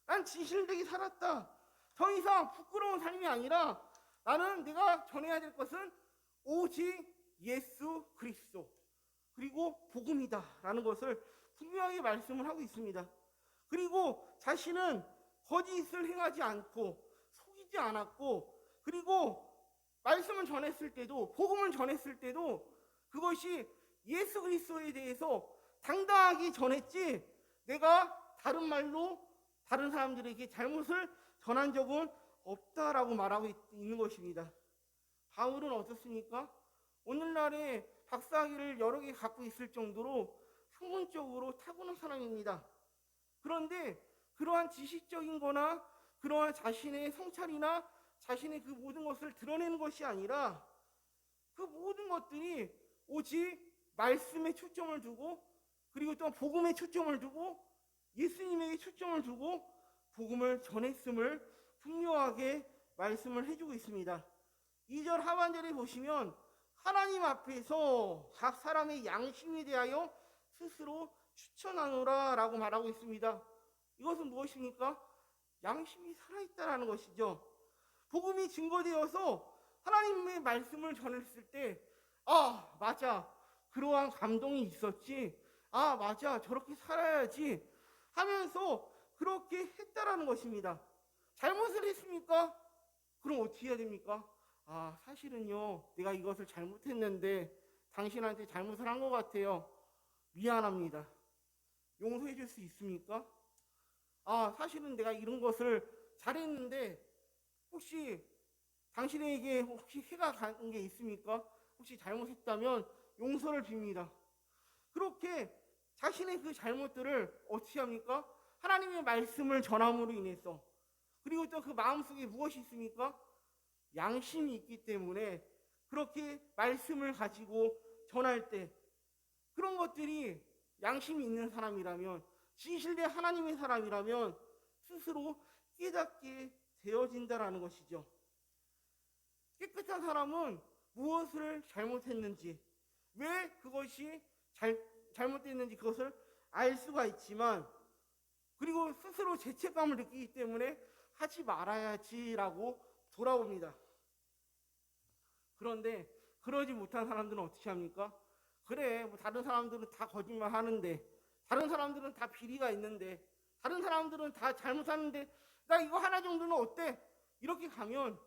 난 진실되게 살았다. 더 이상 부끄러운 삶이 아니라 나는 내가 전해야 될 것은 오직 예수 그리스도 그리고 복음이다 라는 것을 분명하게 말씀을 하고 있습니다. 그리고 자신은 거짓을 행하지 않고 속이지 않았고 그리고 말씀을 전했을 때도 복음을 전했을 때도 그것이 예수 그리스도에 대해서 당당하게 전했지 내가 다른 말로 다른 사람들에게 잘못을 전한 적은 없다라고 말하고 있는 것입니다. 바울은 어떻습니까? 오늘날에 박사학위를 여러 개 갖고 있을 정도로 학문적으로 타고난 사람입니다. 그런데 그러한 지식적인 거나 그러한 자신의 성찰이나 자신의 그 모든 것을 드러내는 것이 아니라 그 모든 것들이 오직 말씀에 초점을 두고 그리고 또 복음에 초점을 두고 예수님에게 초점을 두고 복음을 전했음을 분명하게 말씀을 해주고 있습니다. 2절 하반절에 보시면 하나님 앞에서 각 사람의 양심에 대하여 스스로 추천하노라 라고 말하고 있습니다. 이것은 무엇입니까? 양심이 살아있다는 것이죠. 복음이 증거되어서 하나님의 말씀을 전했을 때 맞아 그러한 감동이 있었지 맞아 저렇게 살아야지 하면서 그렇게 했다라는 것입니다. 잘못을 했습니까? 그럼 어떻게 해야 됩니까? 사실은요 내가 이것을 잘못했는데 당신한테 잘못을 한 것 같아요. 미안합니다. 용서해 줄 수 있습니까? 사실은 내가 이런 것을 잘했는데 혹시 당신에게 혹시 해가 간 게 있습니까? 혹시 잘못했다면 용서를 빕니다. 그렇게 자신의 그 잘못들을 어떻게 합니까? 하나님의 말씀을 전함으로 인해서 그리고 또 그 마음속에 무엇이 있습니까? 양심이 있기 때문에 그렇게 말씀을 가지고 전할 때 그런 것들이 양심이 있는 사람이라면 진실된 하나님의 사람이라면 스스로 깨닫게 되어진다라는 것이죠. 깨끗한 사람은 무엇을 잘못했는지 왜 그것이 잘못됐는지 그것을 알 수가 있지만 그리고 스스로 죄책감을 느끼기 때문에 하지 말아야지라고 돌아옵니다. 그런데 그러지 못한 사람들은 어떻게 합니까? 그래, 뭐 다른 사람들은 다 거짓말 하는데, 다른 사람들은 다 비리가 있는데, 다른 사람들은 다 잘못하는데 나 이거 하나 정도는 어때? 이렇게 가면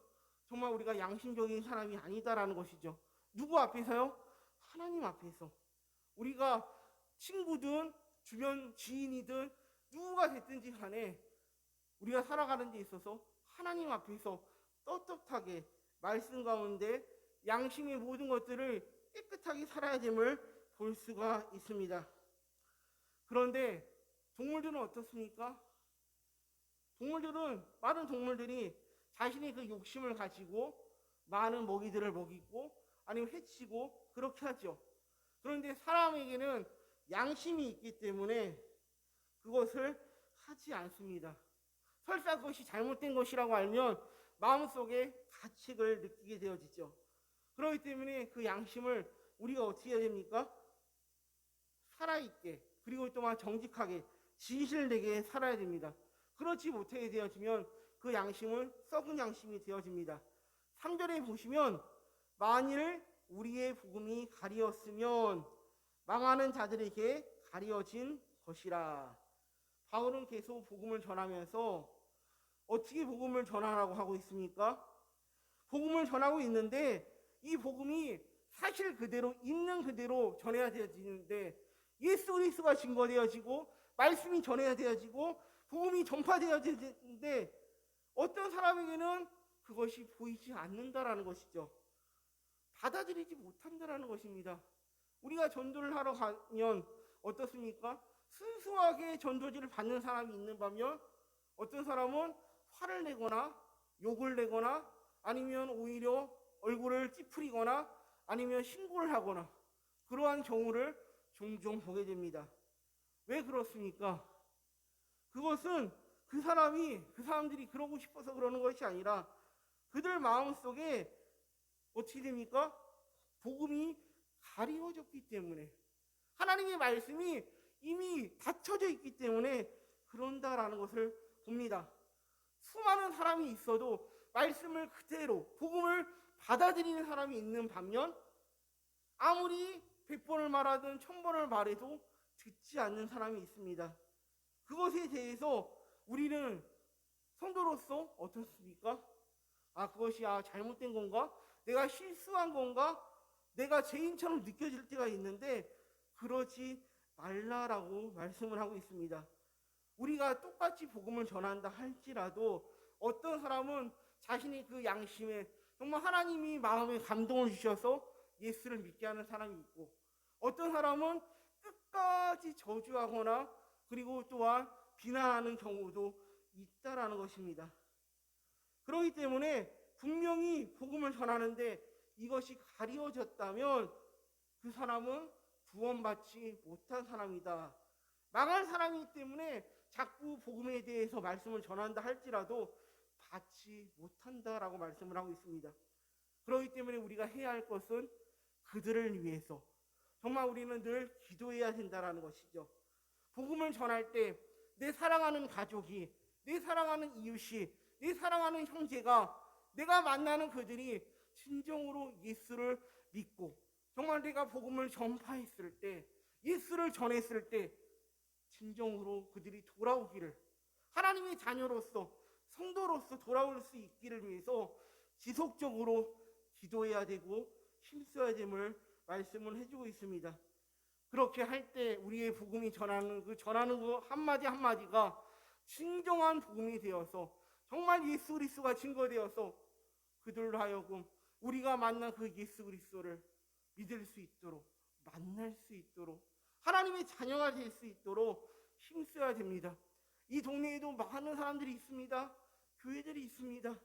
정말 우리가 양심적인 사람이 아니다라는 것이죠. 누구 앞에서요? 하나님 앞에서. 우리가 친구든 주변 지인이든 누구가 됐든지 간에 우리가 살아가는 데 있어서 하나님 앞에서 떳떳하게 말씀 가운데 양심의 모든 것들을 깨끗하게 살아야 됨을 볼 수가 있습니다. 그런데 동물들은 어떻습니까? 많은 동물들이 자신의 그 욕심을 가지고 많은 먹이들을 먹이고 아니면 해치고 그렇게 하죠. 그런데 사람에게는 양심이 있기 때문에 그것을 하지 않습니다. 설사 그것이 잘못된 것이라고 알면 마음속에 가책을 느끼게 되어지죠. 그렇기 때문에 그 양심을 우리가 어떻게 해야 됩니까? 살아있게 그리고 또한 정직하게 진실되게 살아야 됩니다. 그렇지 못하게 되어지면 그 양심은 썩은 양심이 되어집니다. 3절에 보시면 만일 우리의 복음이 가리었으면 망하는 자들에게 가리어진 것이라. 바울은 계속 복음을 전하면서 어떻게 복음을 전하라고 하고 있습니까? 복음을 전하고 있는데 이 복음이 사실 그대로 있는 그대로 전해야 되어지는데 예수 그리스도가 증거되어지고 말씀이 전해야 되어지고 복음이 전파되어지는데 어떤 사람에게는 그것이 보이지 않는다라는 것이죠. 받아들이지 못한다라는 것입니다. 우리가 전도를 하러 가면 어떻습니까? 순수하게 전도지를 받는 사람이 있는 반면 어떤 사람은 화를 내거나 욕을 내거나 아니면 오히려 얼굴을 찌푸리거나 아니면 신고를 하거나 그러한 경우를 종종 보게 됩니다. 왜 그렇습니까? 그것은 그 사람들이 그러고 싶어서 그러는 것이 아니라 그들 마음속에 어떻게 됩니까? 복음이 가리워졌기 때문에 하나님의 말씀이 이미 닫혀져 있기 때문에 그런다라는 것을 봅니다. 수많은 사람이 있어도 말씀을 그대로 복음을 받아들이는 사람이 있는 반면 아무리 100번을 말하든 1000번을 말해도 듣지 않는 사람이 있습니다. 그것에 대해서 우리는 성도로서 어떻습니까? 그것이 잘못된 건가? 내가 실수한 건가? 내가 죄인처럼 느껴질 때가 있는데 그러지 말라라고 말씀을 하고 있습니다. 우리가 똑같이 복음을 전한다 할지라도 어떤 사람은 자신의 그 양심에 정말 하나님이 마음에 감동을 주셔서 예수를 믿게 하는 사람이 있고 어떤 사람은 끝까지 저주하거나 그리고 또한 비난하는 경우도 있다라는 것입니다. 그렇기 때문에 분명히 복음을 전하는데 이것이 가리워졌다면 그 사람은 구원받지 못한 사람이다. 망할 사람이기 때문에 자꾸 복음에 대해서 말씀을 전한다 할지라도 받지 못한다라고 말씀을 하고 있습니다. 그렇기 때문에 우리가 해야 할 것은 그들을 위해서 정말 우리는 늘 기도해야 된다라는 것이죠. 복음을 전할 때 내 사랑하는 가족이, 내 사랑하는 이웃이, 내 사랑하는 형제가, 내가 만나는 그들이 진정으로 예수를 믿고 정말 내가 복음을 전파했을 때, 예수를 전했을 때 진정으로 그들이 돌아오기를, 하나님의 자녀로서 성도로서 돌아올 수 있기를 위해서 지속적으로 기도해야 되고 힘써야 됨을 말씀을 해주고 있습니다. 그렇게 할 때 우리의 복음이 전하는 그 한마디 한마디가 진정한 복음이 되어서 정말 예수 그리스도가 증거되어서 그들로 하여금 우리가 만난 그 예수 그리스도를 믿을 수 있도록, 만날 수 있도록, 하나님의 자녀가 될 수 있도록 힘써야 됩니다. 이 동네에도 많은 사람들이 있습니다. 교회들이 있습니다.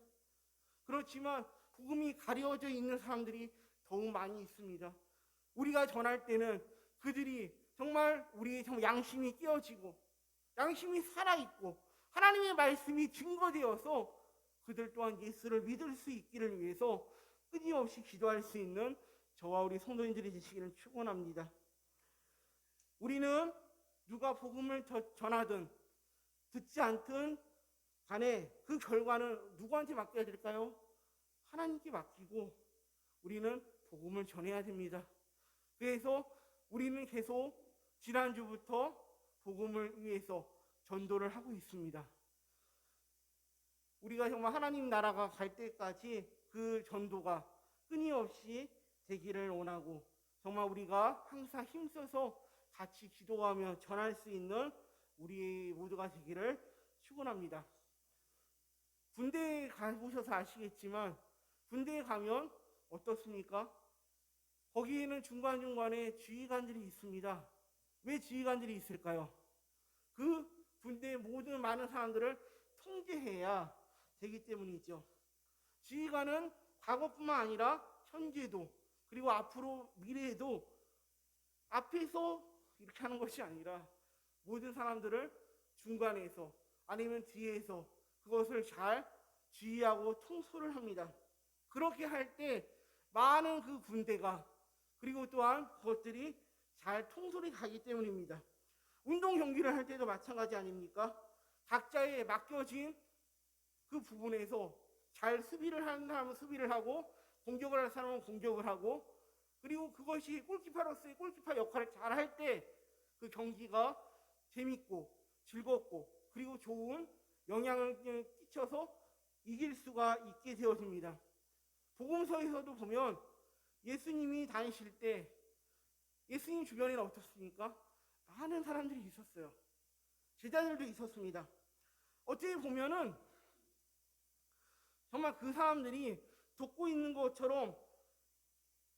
그렇지만 복음이 가려져 있는 사람들이 더욱 많이 있습니다. 우리가 전할 때는 그들이 정말 우리의 양심이 깨어지고 양심이 살아있고 하나님의 말씀이 증거되어서 그들 또한 예수를 믿을 수 있기를 위해서 끊임없이 기도할 수 있는 저와 우리 성도님들이 되시기를 축원합니다. 우리는 누가 복음을 전하든 듣지 않든 간에 그 결과는 누구한테 맡겨야 될까요? 하나님께 맡기고 우리는 복음을 전해야 됩니다. 그래서 우리는 계속 지난주부터 복음을 위해서 전도를 하고 있습니다. 우리가 정말 하나님 나라가 갈 때까지 그 전도가 끊임없이 되기를 원하고, 정말 우리가 항상 힘써서 같이 기도하며 전할 수 있는 우리 모두가 되기를 축원합니다. 군대에 가보셔서 아시겠지만 군대에 가면 어떻습니까? 거기에는 중간중간에 지휘관들이 있습니다. 왜 지휘관들이 있을까요? 그 군대의 모든 많은 사람들을 통제해야 되기 때문이죠. 지휘관은 과거뿐만 아니라 현재도, 그리고 앞으로 미래에도 앞에서 이렇게 하는 것이 아니라 모든 사람들을 중간에서 아니면 뒤에서 그것을 잘 지휘하고 통솔을 합니다. 그렇게 할 때 많은 그 군대가, 그리고 또한 그것들이 잘 통솔이 가기 때문입니다. 운동 경기를 할 때도 마찬가지 아닙니까? 각자의 맡겨진 그 부분에서 잘 수비를 하는 사람은 수비를 하고, 공격을 할 사람은 공격을 하고, 그리고 그것이 골키퍼로서의 골키퍼 역할을 잘 할 때 그 경기가 재밌고 즐겁고 그리고 좋은 영향을 끼쳐서 이길 수가 있게 되어집니다. 복음서에서도 보면 예수님이 다니실 때 예수님 주변에는 어떻습니까? 많은 사람들이 있었어요. 제자들도 있었습니다. 어떻게 보면은 정말 그 사람들이 돕고 있는 것처럼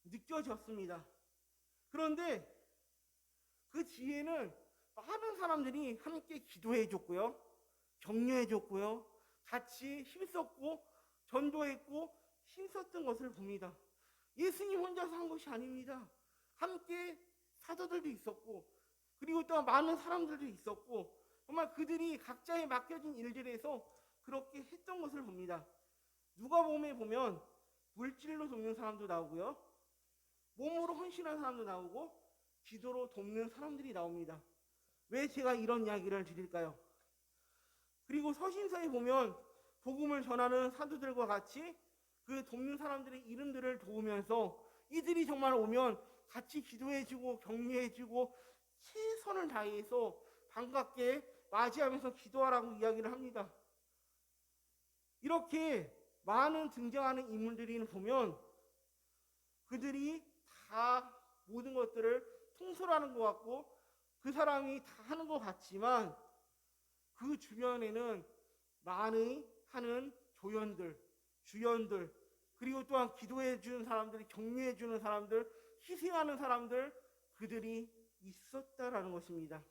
느껴졌습니다. 그런데 그 뒤에는 많은 사람들이 함께 기도해 줬고요, 격려해 줬고요, 같이 힘썼고 전도했고 힘썼던 것을 봅니다. 예수님 혼자서 한 것이 아닙니다. 함께 사도들도 있었고, 그리고 또 많은 사람들도 있었고, 정말 그들이 각자의 맡겨진 일들에서 그렇게 했던 것을 봅니다. 누가복음에 보면 물질로 돕는 사람도 나오고요, 몸으로 헌신한 사람도 나오고, 기도로 돕는 사람들이 나옵니다. 왜 제가 이런 이야기를 드릴까요? 그리고 서신서에 보면 복음을 전하는 사도들과 같이 그 돕는 사람들의 이름들을 도우면서 이들이 정말 오면 같이 기도해주고 격려해주고 최선을 다해서 반갑게 맞이하면서 기도하라고 이야기를 합니다. 이렇게 많은 등장하는 인물들이 보면 그들이 다 모든 것들을 통솔하는 것 같고 그 사람이 다 하는 것 같지만 그 주변에는 많이 하는 조연들, 주연들, 그리고 또한 기도해 주는 사람들, 격려해 주는 사람들, 희생하는 사람들, 그들이 있었다라는 것입니다.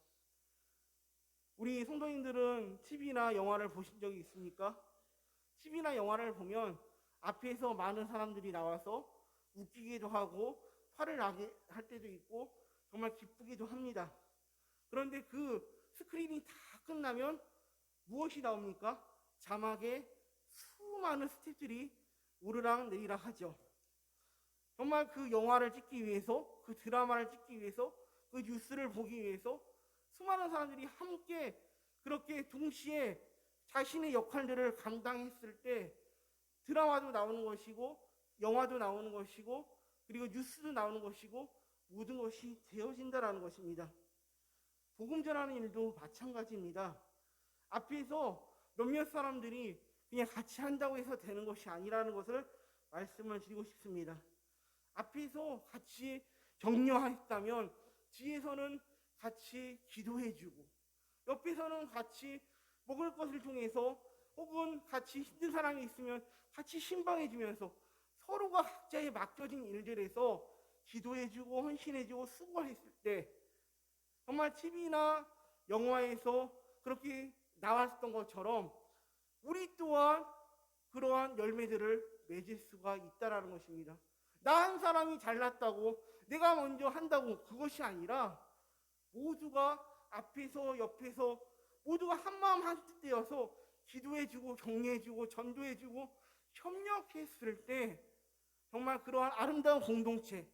우리 성도님들은 TV나 영화를 보신 적이 있습니까? TV나 영화를 보면 앞에서 많은 사람들이 나와서 웃기기도 하고 화를 나게 할 때도 있고 정말 기쁘기도 합니다. 그런데 그 스크린이 다 끝나면 무엇이 나옵니까? 자막에 수많은 스태프들이 오르락 내리락 하죠. 정말 그 영화를 찍기 위해서, 그 드라마를 찍기 위해서, 그 뉴스를 보기 위해서 수많은 사람들이 함께 그렇게 동시에 자신의 역할들을 감당했을 때 드라마도 나오는 것이고 영화도 나오는 것이고 그리고 뉴스도 나오는 것이고 모든 것이 되어진다라는 것입니다. 복음 전하는 일도 마찬가지입니다. 앞에서 몇몇 사람들이 그냥 같이 한다고 해서 되는 것이 아니라는 것을 말씀을 드리고 싶습니다. 앞에서 같이 격려했다면 뒤에서는 같이 기도해주고 옆에서는 같이 먹을 것을 통해서 혹은 같이 힘든 사람이 있으면 같이 신방해주면서 서로가 각자의 맡겨진 일들에서 기도해주고 헌신해주고 수고했을 때 정말 TV나 영화에서 그렇게 나왔던 것처럼 우리 또한 그러한 열매들을 맺을 수가 있다라는 것입니다. 나 한 사람이 잘났다고 내가 먼저 한다고 그것이 아니라 모두가 앞에서 옆에서 모두가 한마음 한뜻 되어서 기도해주고 격려해주고 전도해주고 협력했을 때 정말 그러한 아름다운 공동체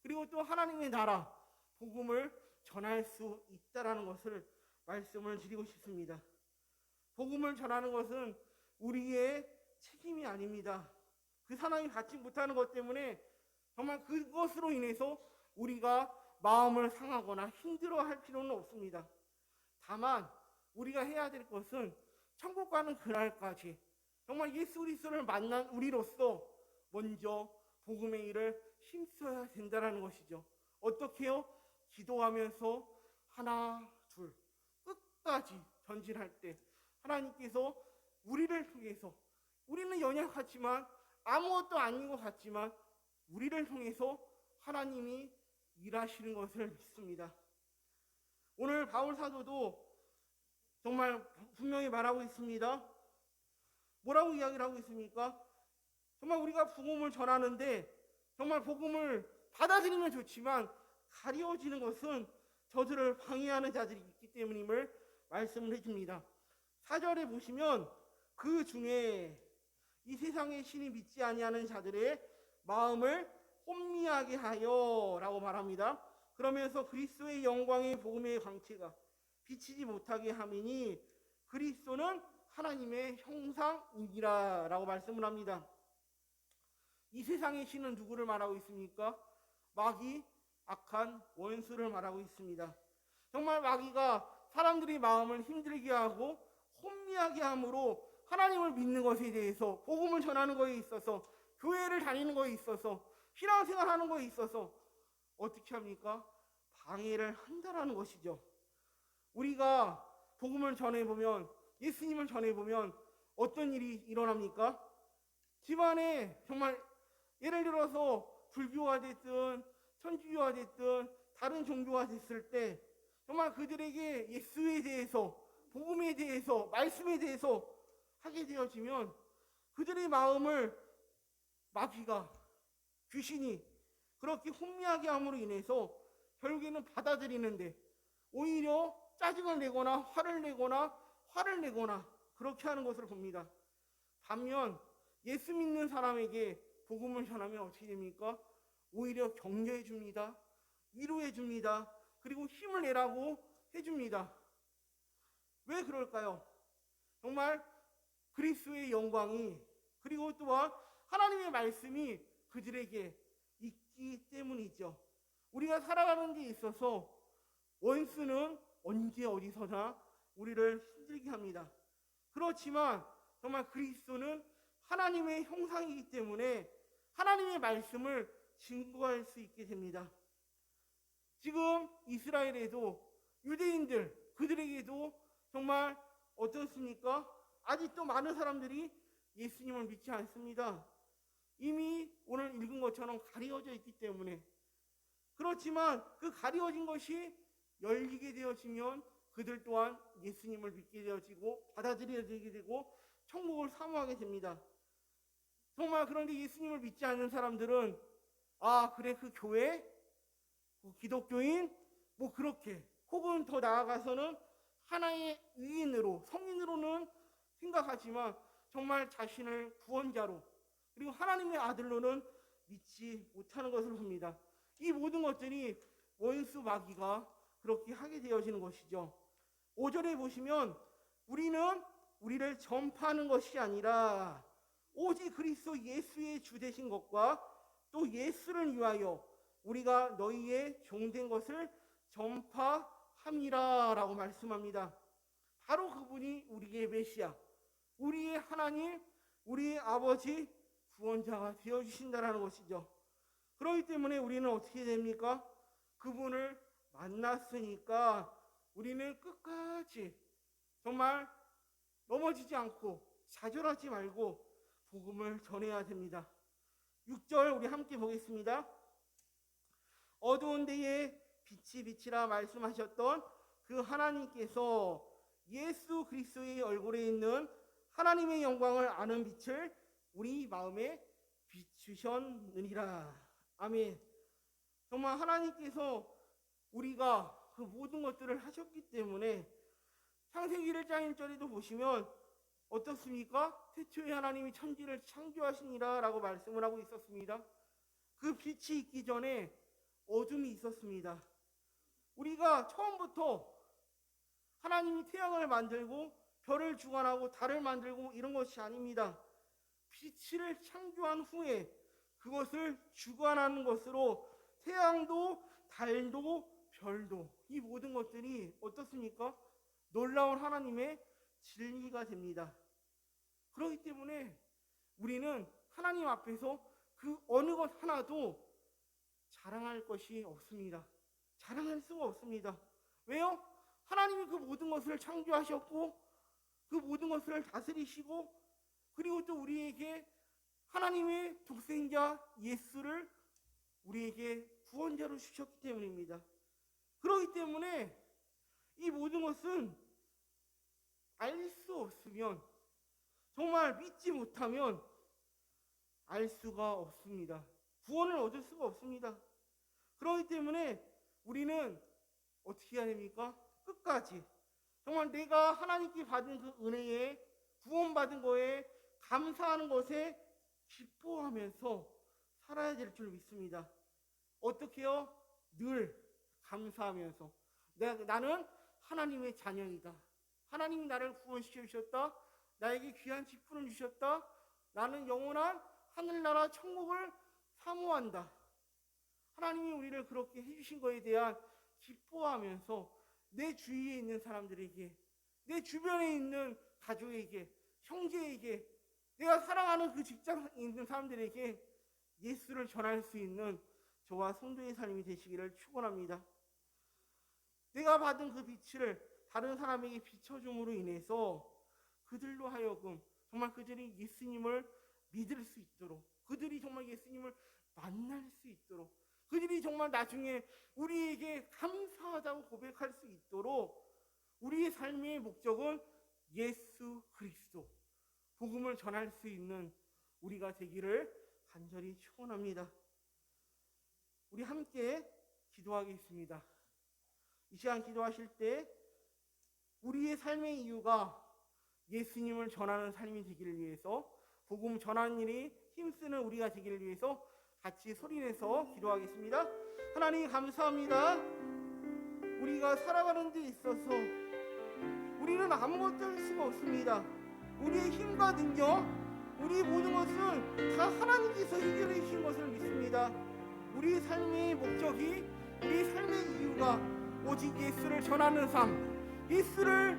그리고 또 하나님의 나라 복음을 전할 수 있다라는 것을 말씀을 드리고 싶습니다. 복음을 전하는 것은 우리의 책임이 아닙니다. 그 사람이 받지 못하는 것 때문에 정말 그것으로 인해서 우리가 마음을 상하거나 힘들어할 필요는 없습니다. 다만 우리가 해야 될 것은 천국 가는 그날까지 정말 예수 그리스도를 만난 우리로서 먼저 복음의 일을 힘써야 된다는 것이죠. 어떻게요? 기도하면서 하나, 둘, 끝까지 전진할 때 하나님께서 우리를 통해서, 우리는 연약하지만 아무것도 아닌 것 같지만 우리를 통해서 하나님이 일하시는 것을 믿습니다. 오늘 바울 사도도 정말 분명히 말하고 있습니다. 뭐라고 이야기를 하고 있습니까? 정말 우리가 복음을 전하는데 정말 복음을 받아들이면 좋지만 가려워지는 것은 저들을 방해하는 자들이 있기 때문임을 말씀을 해줍니다. 4절에 보시면 그 중에 이 세상의 신이 믿지 아니하는 자들의 마음을 혼미하게 하여 라고 말합니다. 그러면서 그리스도의 영광의 복음의 광채가 비치지 못하게 함이니 그리스도는 하나님의 형상이니라 라고 말씀을 합니다. 이 세상의 신은 누구를 말하고 있습니까? 마귀, 악한 원수를 말하고 있습니다. 정말 마귀가 사람들의 마음을 힘들게 하고 혼미하게 함으로 하나님을 믿는 것에 대해서, 복음을 전하는 것에 있어서, 교회를 다니는 것에 있어서, 신앙생활하는 것에 있어서 어떻게 합니까? 방해를 한다라는 것이죠. 우리가 복음을 전해보면, 예수님을 전해보면 어떤 일이 일어납니까? 집안에 정말 예를 들어서 불교가 됐든 천주교가 됐든 다른 종교가 됐을 때 정말 그들에게 예수에 대해서, 복음에 대해서, 말씀에 대해서 하게 되어지면 그들의 마음을 마귀가, 귀신이 그렇게 혼미하게 함으로 인해서 결국에는 받아들이는데 오히려 짜증을 내거나 화를 내거나 그렇게 하는 것을 봅니다. 반면 예수 믿는 사람에게 복음을 전하면 어떻게 됩니까? 오히려 격려해 줍니다. 위로해 줍니다. 그리고 힘을 내라고 해줍니다. 왜 그럴까요? 정말 그리스도의 영광이, 그리고 또한 하나님의 말씀이 그들에게 있기 때문이죠. 우리가 살아가는 데 있어서 원수는 언제 어디서나 우리를 힘들게 합니다. 그렇지만 정말 그리스도는 하나님의 형상이기 때문에 하나님의 말씀을 증거할 수 있게 됩니다. 지금 이스라엘에도 유대인들, 그들에게도 정말 어떻습니까? 아직도 많은 사람들이 예수님을 믿지 않습니다. 이미 오늘 읽은 것처럼 가려져 있기 때문에. 그렇지만 그 가려진 것이 열리게 되어지면 그들 또한 예수님을 믿게 되어지고 받아들여지게 되고 천국을 사모하게 됩니다. 정말 그런데 예수님을 믿지 않는 사람들은 그래, 그 교회, 그 기독교인, 뭐 그렇게, 혹은 더 나아가서는 하나의 의인으로, 성인으로는 생각하지만 정말 자신을 구원자로, 그리고 하나님의 아들로는 믿지 못하는 것을 봅니다. 이 모든 것들이 원수 마귀가 그렇게 하게 되어지는 것이죠. 5절에 보시면 우리는 우리를 전파하는 것이 아니라 오직 그리스도 예수의 주 되신 것과 또 예수를 위하여 우리가 너희의 종된 것을 전파함이라 라고 말씀합니다. 바로 그분이 우리의 메시아, 우리의 하나님, 우리의 아버지, 구원자가 되어주신다는 것이죠. 그렇기 때문에 우리는 어떻게 됩니까? 그분을 만났으니까 우리는 끝까지 정말 넘어지지 않고 좌절하지 말고 복음을 전해야 됩니다. 6절 우리 함께 보겠습니다. 어두운 데에 빛이 비치라 말씀하셨던 그 하나님께서 예수 그리스도의 얼굴에 있는 하나님의 영광을 아는 빛을 우리 마음에 비추셨느니라. 아멘. 정말 하나님께서 우리가 그 모든 것들을 하셨기 때문에 창세기 1장 1절에도 보시면 어떻습니까? 태초에 하나님이 천지를 창조하시니라 라고 말씀을 하고 있었습니다. 그 빛이 있기 전에 어둠이 있었습니다. 우리가 처음부터 하나님이 태양을 만들고 별을 주관하고 달을 만들고 이런 것이 아닙니다. 빛을 창조한 후에 그것을 주관하는 것으로 태양도 달도 별도 이 모든 것들이 어떻습니까? 놀라운 하나님의 진리가 됩니다. 그렇기 때문에 우리는 하나님 앞에서 그 어느 것 하나도 자랑할 것이 없습니다. 자랑할 수가 없습니다. 왜요? 하나님이 그 모든 것을 창조하셨고 그 모든 것을 다스리시고 그리고 또 우리에게 하나님의 독생자 예수를 우리에게 구원자로 주셨기 때문입니다. 그렇기 때문에 이 모든 것은 알 수 없으면 정말 믿지 못하면 알 수가 없습니다. 구원을 얻을 수가 없습니다. 그렇기 때문에 우리는 어떻게 해야 됩니까? 끝까지 정말 내가 하나님께 받은 그 은혜에 구원받은 거에 감사하는 것에 기뻐하면서 살아야 될 줄 믿습니다. 어떻게요? 늘 감사하면서 나는 하나님의 자녀이다. 하나님이 나를 구원시켜 주셨다. 나에게 귀한 직분을 주셨다. 나는 영원한 하늘나라 천국을 사모한다. 하나님이 우리를 그렇게 해주신 것에 대한 기뻐하면서 내 주위에 있는 사람들에게, 내 주변에 있는 가족에게, 형제에게, 내가 사랑하는 그 직장에 있는 사람들에게 예수를 전할 수 있는 저와 성도의 삶이 되시기를 축원합니다. 내가 받은 그 빛을 다른 사람에게 비춰줌으로 인해서 그들로 하여금 정말 그들이 예수님을 믿을 수 있도록, 그들이 정말 예수님을 만날 수 있도록, 그들이 정말 나중에 우리에게 감사하다고 고백할 수 있도록 우리의 삶의 목적은 예수 그리스도 복음을 전할 수 있는 우리가 되기를 간절히 축원합니다. 우리 함께 기도하겠습니다. 이 시간 기도하실 때 우리의 삶의 이유가 예수님을 전하는 삶이 되기를 위해서, 복음 전하는 일이 힘쓰는 우리가 되기를 위해서 같이 소리내서 기도하겠습니다. 하나님 감사합니다. 우리가 살아가는 데 있어서 우리는 아무것도 할 수가 없습니다. 우리의 힘과 능력, 우리의 모든 것은 다 하나님께서 해결해 주신 것을 믿습니다. 우리의 삶의 목적이, 우리의 삶의 이유가 오직 예수를 전하는 삶, 예수를,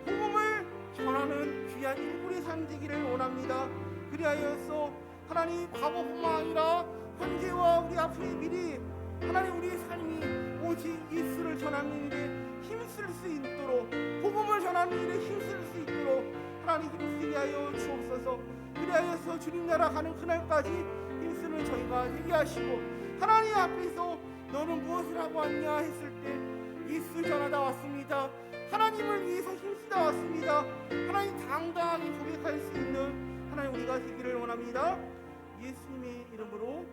복음을 전하는 귀한 일꾼의 삶 되기를 원합니다. 그리하여서 하나님 과거뿐만 아니라 현재와 우리 앞으로의 미래, 하나님 우리의 삶이 오직 예수를 전하는 일에 힘쓸 수 있도록, 복음을 전하는 일에 힘쓸 수 있도록 하나님 힘쓰게 하여 주옵소서. 그리하여서 주님 나라 가는 그날까지 힘쓰는 저희가 되게 하시고, 하나님 앞에서 너는 무엇을 하고 왔냐 했을 때 예수 전하다 왔습니다. 하나님을 위해서 힘쓰다 왔습니다. 하나님 당당하게 고백할 수 있는 하나님 우리가 되기를 원합니다. 예수님의 이름으로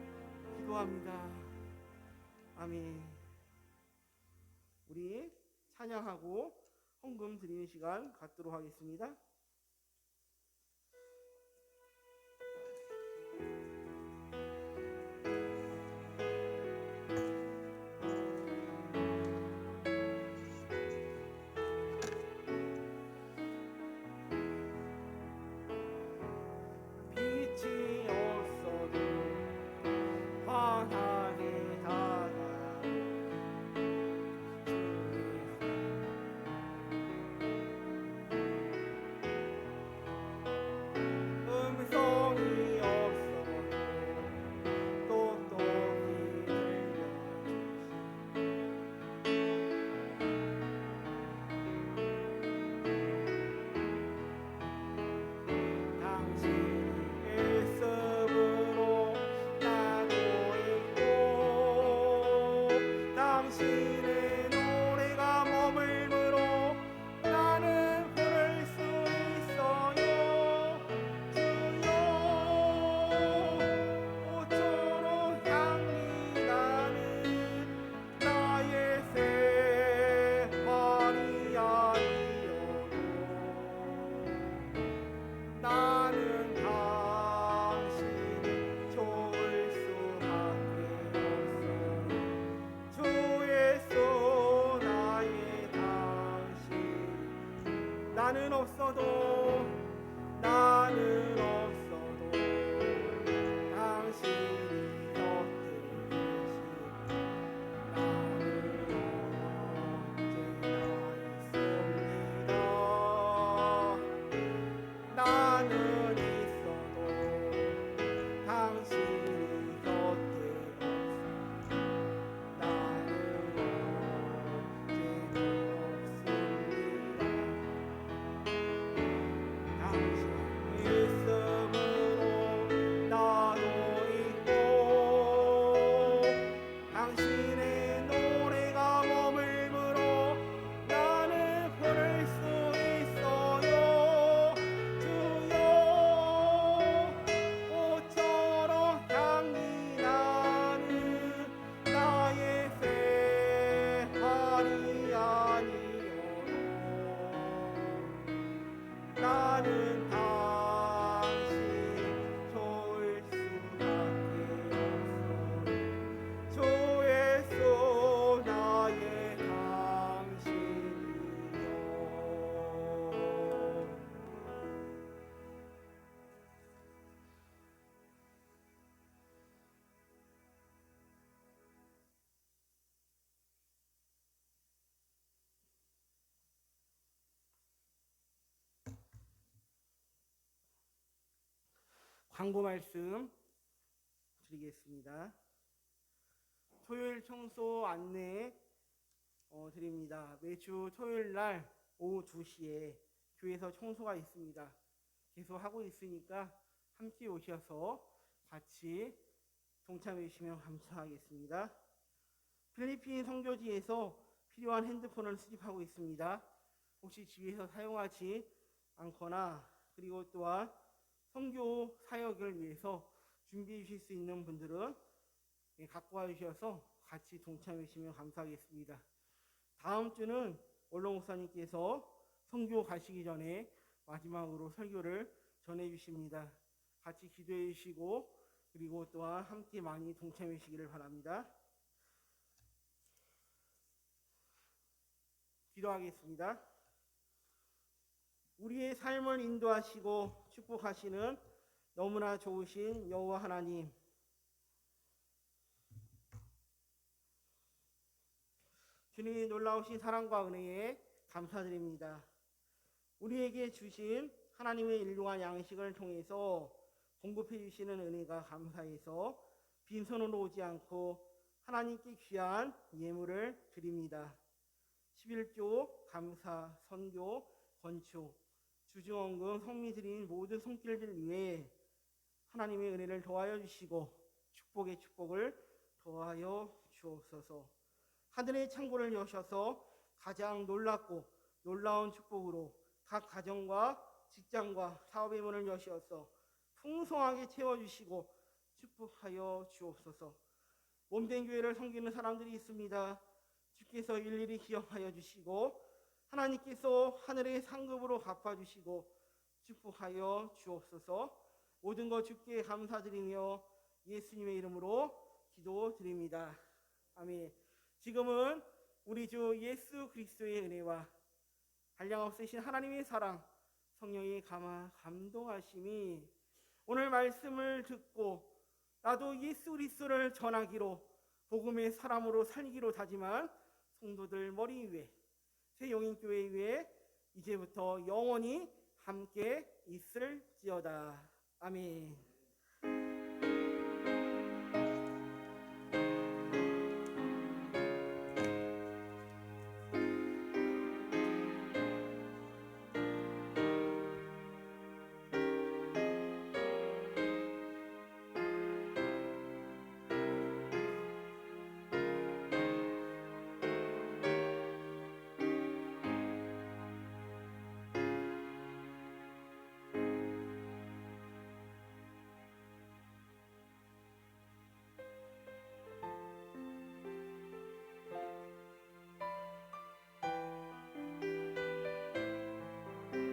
기도합니다. 아멘. 우리 찬양하고 헌금 드리는 시간 갖도록 하겠습니다. 빛이 없어도 환하게 다가오는 음성이 없어도 똑똑히 들려주시고 당신이 일습으로 나고 있고 당신의 노래가 머물므로 나는 부를 수 있어요. 주여 꽃처럼 향기 나는 나의 새발이 아니어도 나는 당신이 좋을 수밖에 없어. 주 예수 나의 당신, 나는 없어도 당신이 곁에 계신 광고 말씀 드리겠습니다. 토요일 청소 안내 드립니다. 매주 토요일 날 오후 2시에 교회에서 청소가 있습니다. 계속 하고 있으니까 함께 오셔서 같이 동참해 주시면 감사하겠습니다. 필리핀 선교지에서 필요한 핸드폰을 수집하고 있습니다. 혹시 집에서 사용하지 않거나 그리고 또한 선교 사역을 위해서 준비해 주실 수 있는 분들은 갖고 와 주셔서 같이 동참해 주시면 감사하겠습니다. 다음 주는 원로 목사님께서 선교 가시기 전에 마지막으로 설교를 전해 주십니다. 같이 기도해 주시고 그리고 또한 함께 많이 동참해 주시기를 바랍니다. 기도하겠습니다. 우리의 삶을 인도하시고 축복하시는 너무나 좋으신 여호와 하나님, 주님의 놀라우신 사랑과 은혜에 감사드립니다. 우리에게 주신 하나님의 일용한 양식을 통해서 공급해 주시는 은혜가 감사해서 빈손으로 오지 않고 하나님께 귀한 예물을 드립니다. 11조, 감사, 선교, 건축, 주중원금, 성미 드린 모든 손길들 위해 하나님의 은혜를 더하여 주시고 축복의 축복을 더하여 주옵소서. 하늘의 창고를 여셔서 가장 놀랍고 놀라운 축복으로 각 가정과 직장과 사업의 문을 여셔서 풍성하게 채워주시고 축복하여 주옵소서. 몸된 교회를 섬기는 사람들이 있습니다. 주께서 일일이 기억하여 주시고 하나님께서 하늘의 상급으로 갚아주시고 축복하여 주옵소서. 모든 것 주께 감사드리며 예수님의 이름으로 기도드립니다. 아멘. 지금은 우리 주 예수 그리스도의 은혜와 한량없으신 하나님의 사랑, 성령의 감동하심이 오늘 말씀을 듣고 나도 예수 그리스도를 전하기로 복음의 사람으로 살기로 다짐한 성도들 머리 위에 새 용인교회 위에 이제부터 영원히 함께 있을지어다. 아멘.